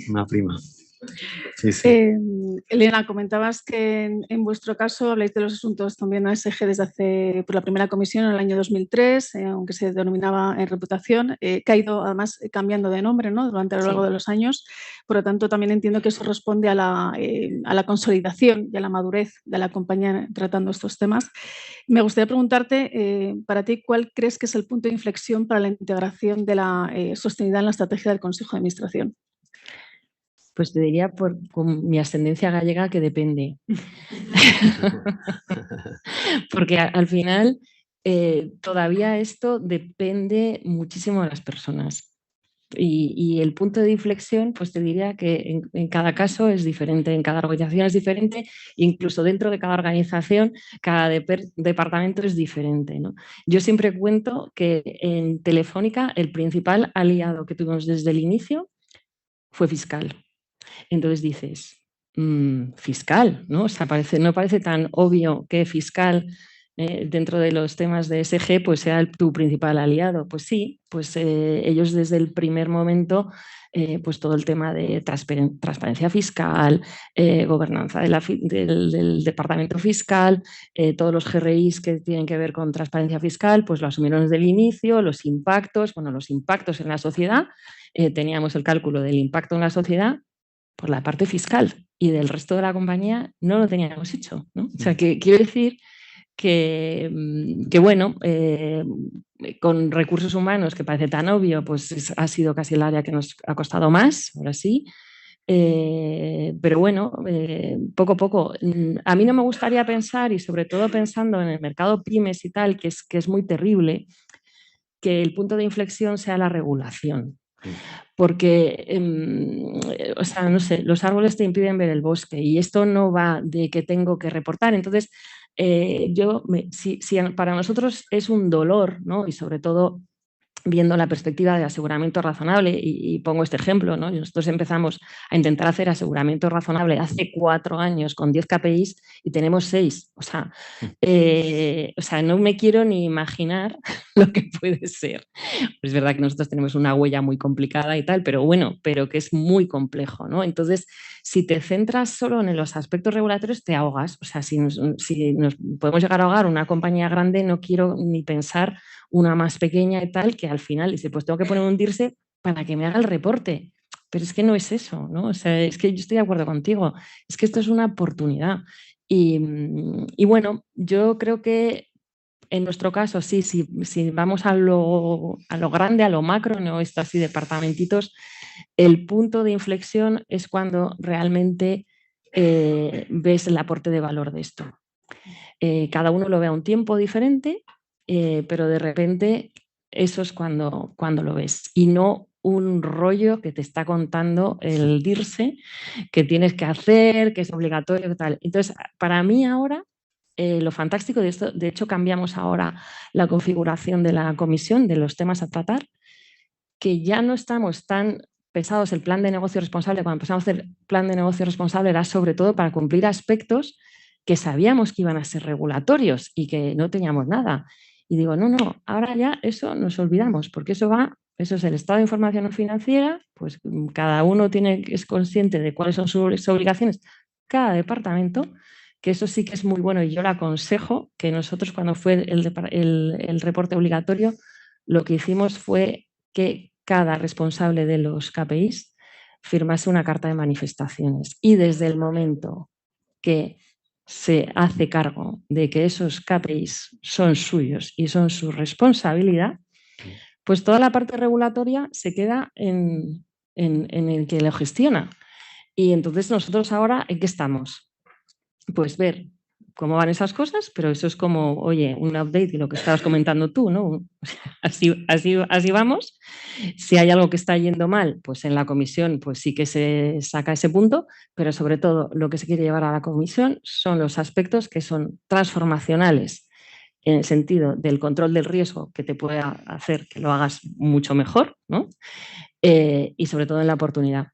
Una prima. Sí. Elena, comentabas que en vuestro caso habláis de los asuntos también ASG desde por la primera comisión en el año 2003, aunque se denominaba en reputación, que ha ido además cambiando de nombre, ¿no? Durante a lo largo de los años. Por lo tanto, también entiendo que eso responde a la consolidación y a la madurez de la compañía tratando estos temas. Me gustaría preguntarte, para ti, ¿cuál crees que es el punto de inflexión para la integración de la sostenibilidad en la estrategia del Consejo de Administración? Pues te diría con mi ascendencia gallega que depende. Porque al final todavía esto depende muchísimo de las personas. Y el punto de inflexión, pues te diría que en cada caso es diferente, en cada organización es diferente, incluso dentro de cada organización, cada departamento es diferente, ¿no? Yo siempre cuento que en Telefónica el principal aliado que tuvimos desde el inicio fue fiscal. Entonces dices, fiscal, ¿no? O sea, no parece tan obvio que fiscal dentro de los temas de ESG pues sea tu principal aliado. Pues sí, pues ellos desde el primer momento, pues todo el tema de transparencia fiscal, gobernanza del departamento fiscal, todos los GRIs que tienen que ver con transparencia fiscal, pues lo asumieron desde el inicio, los impactos en la sociedad, teníamos el cálculo del impacto en la sociedad por la parte fiscal y del resto de la compañía no lo teníamos hecho, ¿no? O sea, que quiero decir que bueno, con recursos humanos, que parece tan obvio, pues ha sido casi el área que nos ha costado más, ahora sí. Pero bueno, poco a poco. A mí no me gustaría pensar, y sobre todo pensando en el mercado pymes y tal, que es muy terrible, que el punto de inflexión sea la regulación. Porque, o sea, no sé, los árboles te impiden ver el bosque y esto no va de que tengo que reportar. Entonces, si para nosotros es un dolor, ¿no? Y sobre todo viendo la perspectiva de aseguramiento razonable, y pongo este ejemplo, ¿no? Nosotros empezamos a intentar hacer aseguramiento razonable hace 4 años con 10 KPIs y tenemos 6. O sea, no me quiero ni imaginar lo que puede ser. Es verdad que nosotros tenemos una huella muy complicada y tal, pero bueno, pero que es muy complejo, ¿no? Entonces, si te centras solo en los aspectos regulatorios, te ahogas. O sea, si nos podemos llegar a ahogar una compañía grande, no quiero ni pensar una más pequeña y tal, que al final dice, pues tengo que poner un DIRSE para que me haga el reporte. Pero es que no es eso, ¿no? O sea, es que yo estoy de acuerdo contigo. Es que esto es una oportunidad. Y bueno, yo creo que en nuestro caso, sí, si vamos a lo grande, a lo macro, no esto así departamentitos, el punto de inflexión es cuando realmente ves el aporte de valor de esto. Cada uno lo ve a un tiempo diferente, pero de repente eso es cuando lo ves y no un rollo que te está contando el DIRSE, que tienes que hacer, que es obligatorio y tal. Entonces, para mí ahora, lo fantástico de esto, de hecho cambiamos ahora la configuración de la comisión, de los temas a tratar, que ya no estamos tan pesados. El plan de negocio responsable, cuando empezamos a hacer plan de negocio responsable, era sobre todo para cumplir aspectos que sabíamos que iban a ser regulatorios y que no teníamos nada. Y digo, no, ahora ya eso nos olvidamos, porque eso es el estado de información financiera, pues cada uno es consciente de cuáles son sus obligaciones, cada departamento, que eso sí que es muy bueno y yo le aconsejo que nosotros cuando fue el reporte obligatorio, lo que hicimos fue que cada responsable de los KPIs firmase una carta de manifestaciones y desde el momento que se hace cargo de que esos KPIs son suyos y son su responsabilidad, pues toda la parte regulatoria se queda en el que lo gestiona. Y entonces nosotros ahora, ¿en qué estamos? Pues ver cómo van esas cosas, pero eso es como, oye, un update de lo que estabas comentando tú, ¿no? Así vamos. Si hay algo que está yendo mal, pues en la comisión pues sí que se saca ese punto, pero sobre todo lo que se quiere llevar a la comisión son los aspectos que son transformacionales en el sentido del control del riesgo que te pueda hacer que lo hagas mucho mejor, ¿no? Y sobre todo en la oportunidad.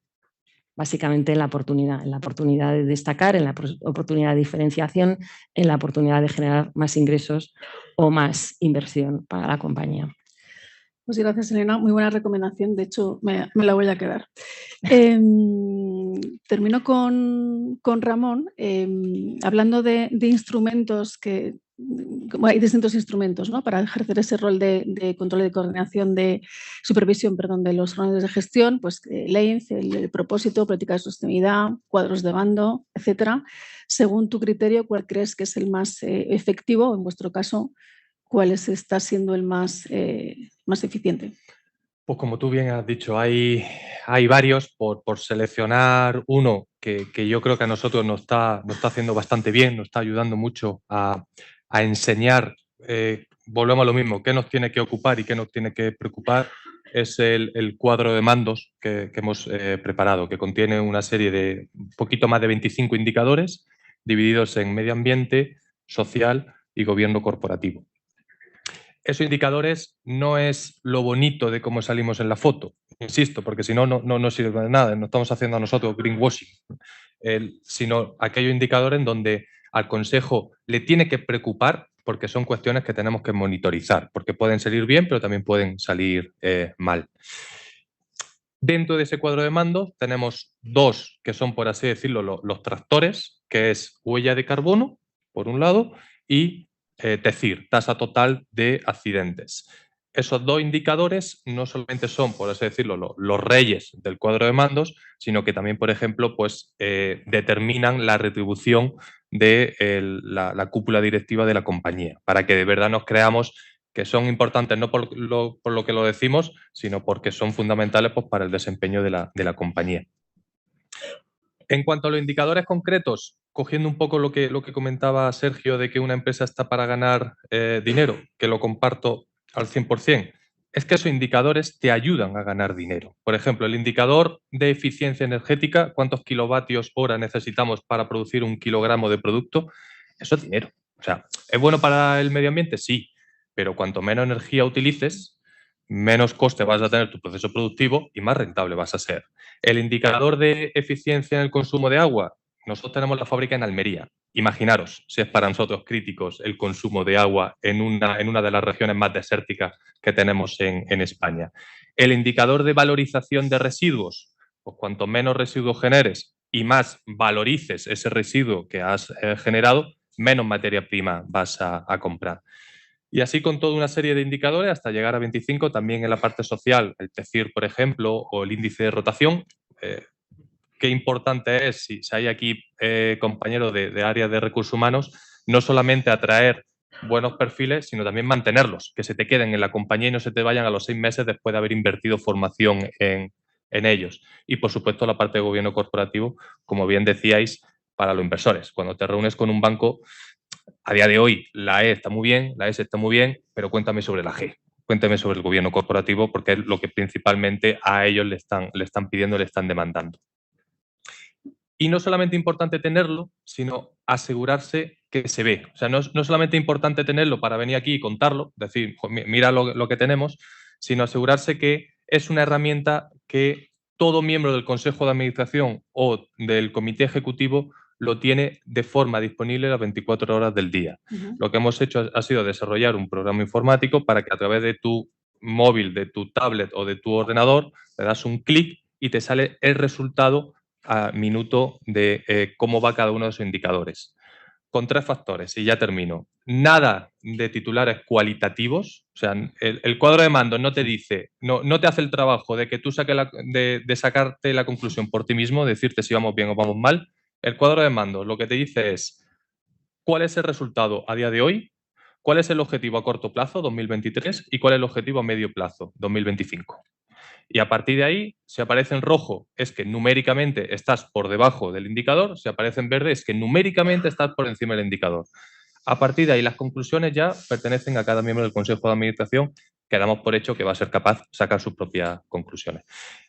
Básicamente en la oportunidad de destacar, en la oportunidad de diferenciación, en la oportunidad de generar más ingresos o más inversión para la compañía. Pues gracias, Elena. Muy buena recomendación. De hecho, me la voy a quedar. Termino con Ramón, hablando de instrumentos que... Hay distintos instrumentos, ¿no?, para ejercer ese rol de control y de coordinación, de supervisión, perdón, de los órganos de gestión, pues LEINC, el propósito, política de sostenibilidad, cuadros de bando, etcétera. Según tu criterio, ¿cuál crees que es el más efectivo? En vuestro caso, ¿cuál está siendo el más eficiente? Pues como tú bien has dicho, hay varios. Por seleccionar uno que yo creo que a nosotros nos está haciendo bastante bien, nos está ayudando mucho a enseñar, volvemos a lo mismo, qué nos tiene que ocupar y qué nos tiene que preocupar, es el cuadro de mandos que hemos preparado, que contiene una serie de un poquito más de 25 indicadores divididos en medio ambiente, social y gobierno corporativo. Esos indicadores no es lo bonito de cómo salimos en la foto, insisto, porque si no, no sirve de nada, no estamos haciendo a nosotros greenwashing, sino aquellos indicadores en donde al Consejo le tiene que preocupar, porque son cuestiones que tenemos que monitorizar, porque pueden salir bien, pero también pueden salir mal. Dentro de ese cuadro de mandos tenemos dos que son, por así decirlo, los tractores, que es huella de carbono, por un lado, y TECIR, tasa total de accidentes. Esos dos indicadores no solamente son, por así decirlo, los reyes del cuadro de mandos, sino que también, por ejemplo, pues, determinan la retribución de la cúpula directiva de la compañía, para que de verdad nos creamos que son importantes no por lo que lo decimos, sino porque son fundamentales, pues, para el desempeño de la compañía. En cuanto a los indicadores concretos, cogiendo un poco lo que comentaba Sergio de que una empresa está para ganar dinero, que lo comparto al 100%, es que esos indicadores te ayudan a ganar dinero. Por ejemplo, el indicador de eficiencia energética, cuántos kilovatios hora necesitamos para producir 1 kilogramo de producto, eso es dinero. O sea, ¿es bueno para el medio ambiente? Sí, pero cuanto menos energía utilices, menos coste vas a tener tu proceso productivo y más rentable vas a ser. El indicador de eficiencia en el consumo de agua, nosotros tenemos la fábrica en Almería. Imaginaros si es para nosotros críticos el consumo de agua en una de las regiones más desérticas que tenemos en España. El indicador de valorización de residuos, pues cuanto menos residuos generes y más valorices ese residuo que has generado, menos materia prima vas a comprar. Y así con toda una serie de indicadores hasta llegar a 25, también en la parte social, el TECIR, por ejemplo, o el índice de rotación. Qué importante es, si hay aquí compañeros de áreas de recursos humanos, no solamente atraer buenos perfiles, sino también mantenerlos, que se te queden en la compañía y no se te vayan a los 6 meses después de haber invertido formación en ellos. Y, por supuesto, la parte de gobierno corporativo, como bien decíais, para los inversores. Cuando te reúnes con un banco, a día de hoy la E está muy bien, la S está muy bien, pero cuéntame sobre la G. Cuéntame sobre el gobierno corporativo, porque es lo que principalmente a ellos le están pidiendo, le están demandando. Y no solamente importante tenerlo, sino asegurarse que se ve. O sea, no solamente importante tenerlo para venir aquí y contarlo, decir, mira lo que tenemos, sino asegurarse que es una herramienta que todo miembro del Consejo de Administración o del Comité Ejecutivo lo tiene de forma disponible las 24 horas del día. Lo que hemos hecho ha sido desarrollar un programa informático para que a través de tu móvil, de tu tablet o de tu ordenador, le das un clic y te sale el resultado a minuto de cómo va cada uno de esos indicadores. Con 3 factores, y ya termino. Nada de titulares cualitativos, o sea, el cuadro de mando no te dice, no te hace el trabajo de que tú de sacarte la conclusión por ti mismo, decirte si vamos bien o vamos mal. El cuadro de mando lo que te dice es cuál es el resultado a día de hoy, cuál es el objetivo a corto plazo, 2023, y cuál es el objetivo a medio plazo, 2025. Y a partir de ahí, si aparece en rojo, es que numéricamente estás por debajo del indicador. Si aparece en verde, es que numéricamente estás por encima del indicador. A partir de ahí, las conclusiones ya pertenecen a cada miembro del Consejo de Administración, que damos por hecho que va a ser capaz de sacar sus propias conclusiones.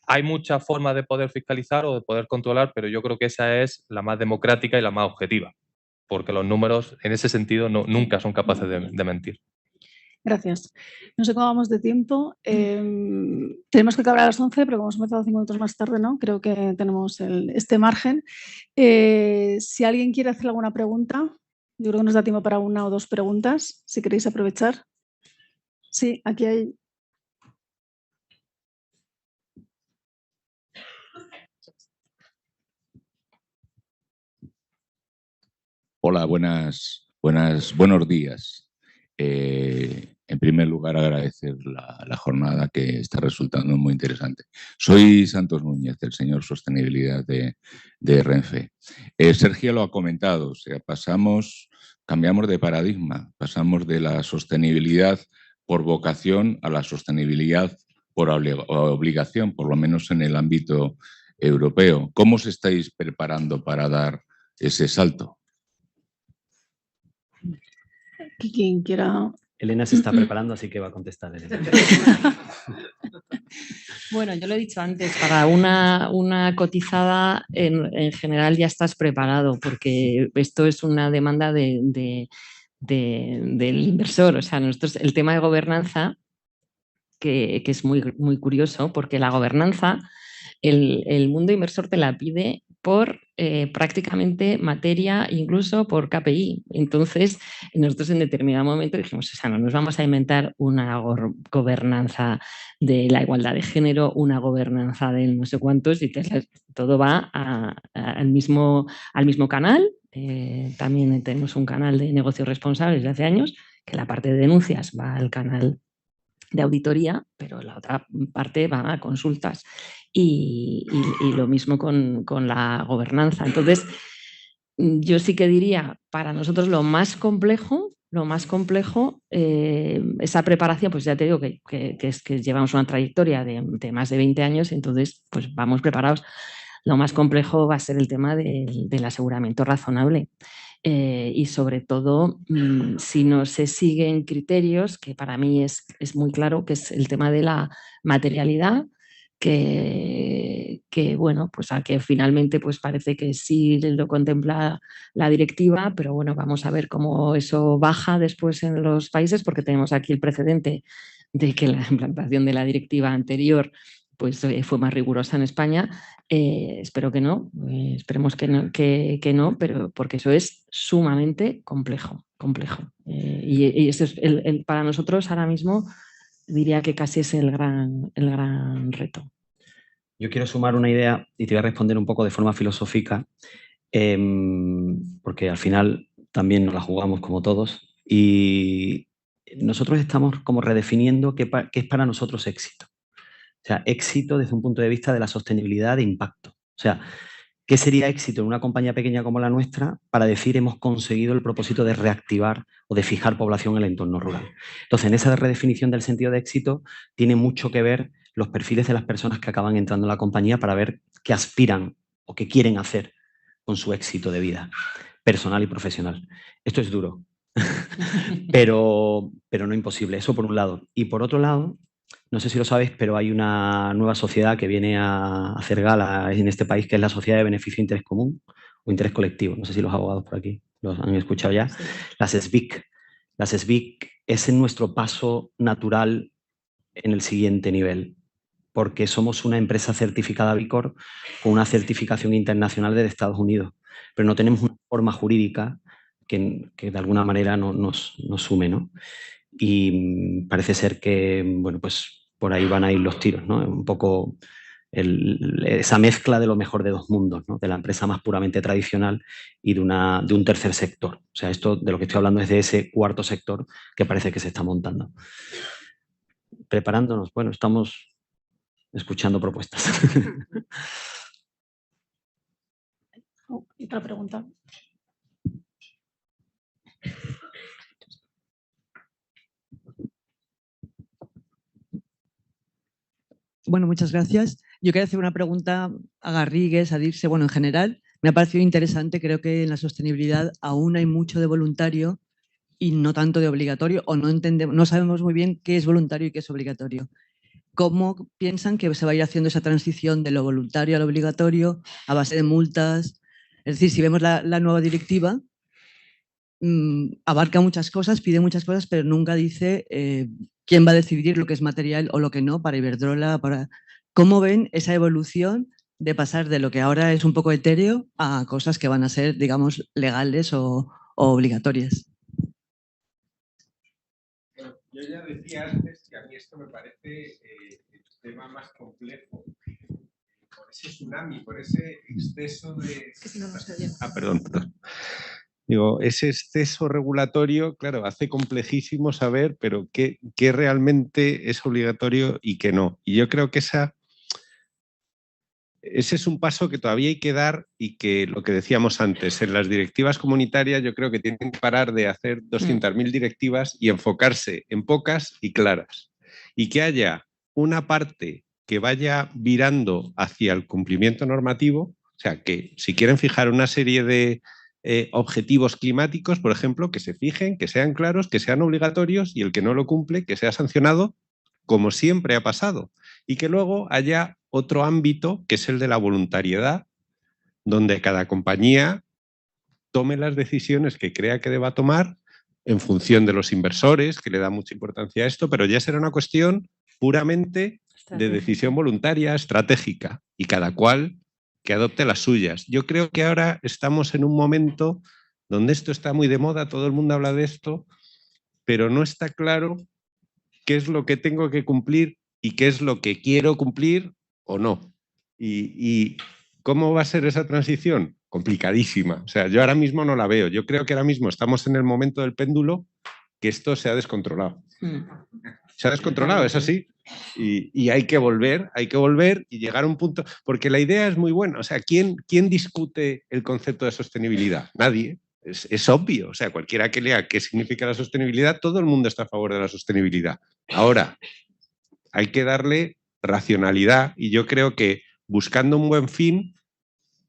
Hay muchas formas de poder fiscalizar o de poder controlar, pero yo creo que esa es la más democrática y la más objetiva, porque los números, en ese sentido, nunca son capaces de mentir. Gracias. No sé cómo vamos de tiempo. Tenemos que acabar a las 11, pero como hemos empezado 5 minutos más tarde, ¿no? Creo que tenemos este margen. Si alguien quiere hacer alguna pregunta, yo creo que nos da tiempo para 1 o 2 preguntas, si queréis aprovechar. Sí, aquí hay. Hola, buenos días. En primer lugar, agradecer la jornada que está resultando muy interesante. Soy Santos Núñez, del señor Sostenibilidad de Renfe. Sergio lo ha comentado, o sea, cambiamos de paradigma, pasamos de la sostenibilidad por vocación a la sostenibilidad por obligación, por lo menos en el ámbito europeo. ¿Cómo os estáis preparando para dar ese salto? Quien quiera. Elena se está preparando, así que va a contestar Elena. Bueno, yo lo he dicho antes, para una cotizada en general ya estás preparado, porque esto es una demanda del inversor. O sea, nosotros el tema de gobernanza, que es muy curioso, porque la gobernanza, el mundo inversor te la pide por prácticamente materia incluso por KPI. Entonces, nosotros en determinado momento dijimos, o sea, no nos vamos a inventar una gobernanza de la igualdad de género, una gobernanza de no sé cuántos, y todo va al mismo canal. También tenemos un canal de negocios responsables de hace años, que la parte de denuncias va al canal de auditoría, pero la otra parte va a consultas y lo mismo con la gobernanza. Entonces, yo sí que diría, para nosotros lo más complejo, esa preparación, pues ya te digo que es que llevamos una trayectoria de más de 20 años, entonces pues vamos preparados. Lo más complejo va a ser el tema del aseguramiento razonable. Y sobre todo, si no se siguen criterios, que para mí es muy claro, que es el tema de la materialidad, que bueno, pues a que finalmente pues parece que sí lo contempla la directiva, pero bueno, vamos a ver cómo eso baja después en los países, porque tenemos aquí el precedente de que la implantación de la directiva anterior pues fue más rigurosa en España. Espero que no, esperemos que no, pero porque eso es sumamente complejo. Y eso es para nosotros ahora mismo diría que casi es el gran reto. Yo quiero sumar una idea y te voy a responder un poco de forma filosófica, porque al final también nos la jugamos como todos y nosotros estamos como redefiniendo qué es para nosotros éxito. O sea, éxito desde un punto de vista de la sostenibilidad de impacto. O sea, ¿qué sería éxito en una compañía pequeña como la nuestra para decir hemos conseguido el propósito de reactivar o de fijar población en el entorno rural? Entonces, en esa redefinición del sentido de éxito tiene mucho que ver los perfiles de las personas que acaban entrando en la compañía para ver qué aspiran o qué quieren hacer con su éxito de vida personal y profesional. Esto es duro, pero no imposible. Eso por un lado. Y por otro lado, no sé si lo sabéis, pero hay una nueva sociedad que viene a hacer gala en este país, que es la Sociedad de Beneficio de Interés Común o Interés Colectivo. No sé si los abogados por aquí los han escuchado ya. Sí. Las SBIC. Las SBIC es nuestro paso natural en el siguiente nivel, porque somos una empresa certificada B Corp con una certificación internacional de Estados Unidos, pero no tenemos una forma jurídica que de alguna manera nos sume, ¿no? Y parece ser que, bueno, pues por ahí van a ir los tiros, ¿no? Un poco esa mezcla de lo mejor de dos mundos, ¿no? De la empresa más puramente tradicional y de un tercer sector. O sea, esto de lo que estoy hablando es de ese cuarto sector que parece que se está montando. Preparándonos, bueno, estamos escuchando propuestas. Otra pregunta. Bueno, muchas gracias. Yo quería hacer una pregunta a Garrigues, a Dirce. Bueno, en general me ha parecido interesante. Creo que en la sostenibilidad aún hay mucho de voluntario y no tanto de obligatorio, o no sabemos muy bien qué es voluntario y qué es obligatorio. ¿Cómo piensan que se va a ir haciendo esa transición de lo voluntario a lo obligatorio a base de multas? Es decir, si vemos la nueva directiva, abarca muchas cosas, pide muchas cosas, pero nunca dice quién va a decidir lo que es material o lo que no para Iberdrola. ¿Cómo ven esa evolución de pasar de lo que ahora es un poco etéreo a cosas que van a ser, digamos, legales o obligatorias? Yo ya decía antes que a mí esto me parece el tema más complejo. Por ese tsunami, por ese exceso de... Es que si no, no se oye. Perdón. Digo, ese exceso regulatorio, claro, hace complejísimo saber, pero qué realmente es obligatorio y qué no. Y yo creo que ese es un paso que todavía hay que dar y que lo que decíamos antes, en las directivas comunitarias yo creo que tienen que parar de hacer 200.000 directivas y enfocarse en pocas y claras. Y que haya una parte que vaya virando hacia el cumplimiento normativo, o sea, que si quieren fijar una serie de objetivos climáticos, por ejemplo, que se fijen, que sean claros, que sean obligatorios y el que no lo cumple, que sea sancionado, como siempre ha pasado. Y que luego haya otro ámbito, que es el de la voluntariedad, donde cada compañía tome las decisiones que crea que deba tomar en función de los inversores, que le da mucha importancia a esto, pero ya será una cuestión puramente de decisión voluntaria, estratégica, y cada cual que adopte las suyas. Yo creo que ahora estamos en un momento donde esto está muy de moda, todo el mundo habla de esto, pero no está claro qué es lo que tengo que cumplir y qué es lo que quiero cumplir o no. Y ¿cómo va a ser esa transición? Complicadísima. O sea, yo ahora mismo no la veo. Yo creo que ahora mismo estamos en el momento del péndulo que esto se ha descontrolado. Se ha descontrolado, es así. Y hay que volver y llegar a un punto, porque la idea es muy buena. O sea, ¿quién discute el concepto de sostenibilidad? Nadie. Es obvio. O sea, cualquiera que lea qué significa la sostenibilidad, todo el mundo está a favor de la sostenibilidad. Ahora, hay que darle racionalidad y yo creo que buscando un buen fin,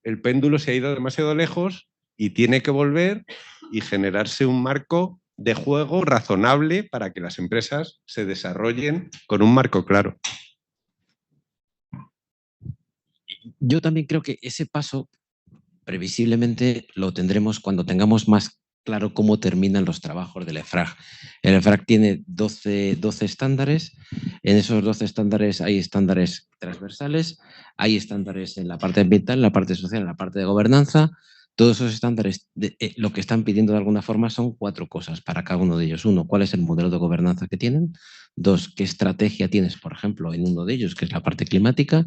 el péndulo se ha ido demasiado lejos y tiene que volver y generarse un marco de juego razonable para que las empresas se desarrollen con un marco claro. Yo también creo que ese paso previsiblemente lo tendremos cuando tengamos más claro cómo terminan los trabajos del EFRAG. El EFRAG tiene 12 estándares. En esos 12 estándares hay estándares transversales, hay estándares en la parte ambiental, en la parte social, en la parte de gobernanza. Todos esos estándares lo que están pidiendo de alguna forma son 4 cosas para cada uno de ellos. 1, ¿cuál es el modelo de gobernanza que tienen? 2, ¿qué estrategia tienes, por ejemplo, en uno de ellos, que es la parte climática?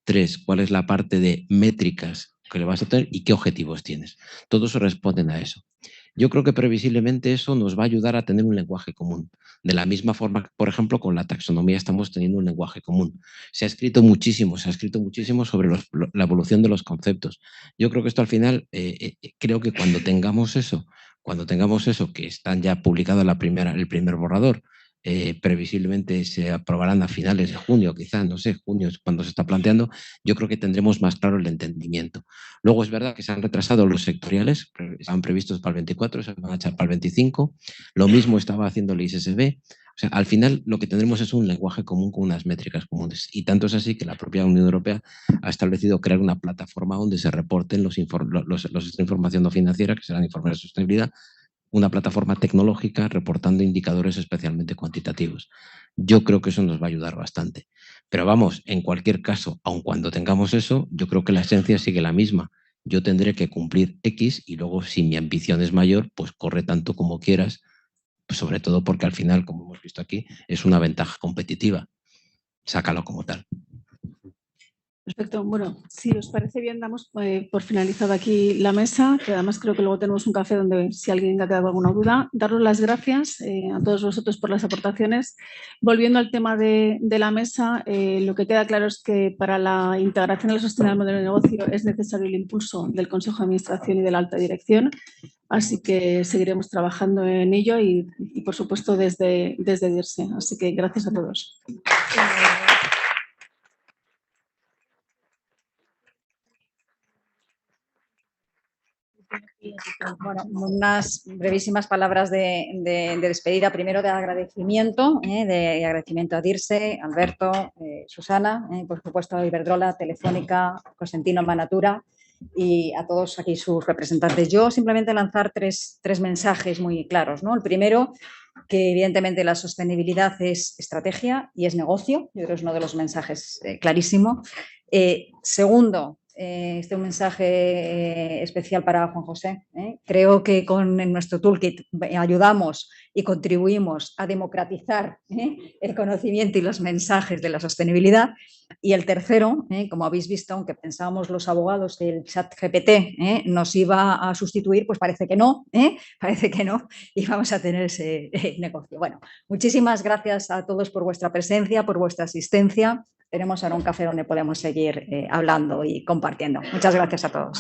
3, ¿cuál es la parte de métricas que le vas a tener y qué objetivos tienes? Todos responden a eso. Yo creo que previsiblemente eso nos va a ayudar a tener un lenguaje común. De la misma forma que, por ejemplo, con la taxonomía estamos teniendo un lenguaje común. Se ha escrito muchísimo sobre la evolución de los conceptos. Yo creo que esto al final, creo que cuando tengamos eso, que están ya publicado el primer borrador, previsiblemente se aprobarán a finales de junio, quizás, no sé, junio es cuando se está planteando, yo creo que tendremos más claro el entendimiento. Luego es verdad que se han retrasado los sectoriales, estaban previstos para el 24, se van a echar para el 25, lo mismo estaba haciendo el ISSB. O sea, al final lo que tendremos es un lenguaje común con unas métricas comunes. Y tanto es así que la propia Unión Europea ha establecido crear una plataforma donde se reporten los información no financiera, que serán informes de sostenibilidad, una plataforma tecnológica reportando indicadores especialmente cuantitativos. Yo creo que eso nos va a ayudar bastante. Pero vamos, en cualquier caso, aun cuando tengamos eso, yo creo que la esencia sigue la misma. Yo tendré que cumplir X y luego si mi ambición es mayor, pues corre tanto como quieras, pues sobre todo porque al final, como hemos visto aquí, es una ventaja competitiva. Sácalo como tal. Perfecto. Bueno, si os parece bien, damos por finalizada aquí la mesa, que además creo que luego tenemos un café donde si alguien ha quedado alguna duda, daros las gracias a todos vosotros por las aportaciones. Volviendo al tema de la mesa, lo que queda claro es que para la integración de la sostenibilidad del modelo de negocio es necesario el impulso del Consejo de Administración y de la alta dirección, así que seguiremos trabajando en ello y por supuesto desde DIRSE. Así que gracias a todos. Bueno, unas brevísimas palabras de despedida, primero de agradecimiento a DIRSE, Alberto, Susana, por supuesto a Iberdrola, Telefónica, Cosentino, Manatura y a todos aquí sus representantes. Yo simplemente lanzar tres mensajes muy claros, ¿no? El primero, que evidentemente la sostenibilidad es estrategia y es negocio. Yo creo que es uno de los mensajes clarísimo. Segundo, este es un mensaje especial para Juan José. Creo que con nuestro toolkit ayudamos y contribuimos a democratizar el conocimiento y los mensajes de la sostenibilidad. Y el tercero, como habéis visto, aunque pensábamos los abogados que el ChatGPT nos iba a sustituir, pues parece que no, y vamos a tener ese negocio. Bueno, muchísimas gracias a todos por vuestra presencia, por vuestra asistencia. Tenemos ahora un café donde podemos seguir hablando y compartiendo. Muchas gracias a todos.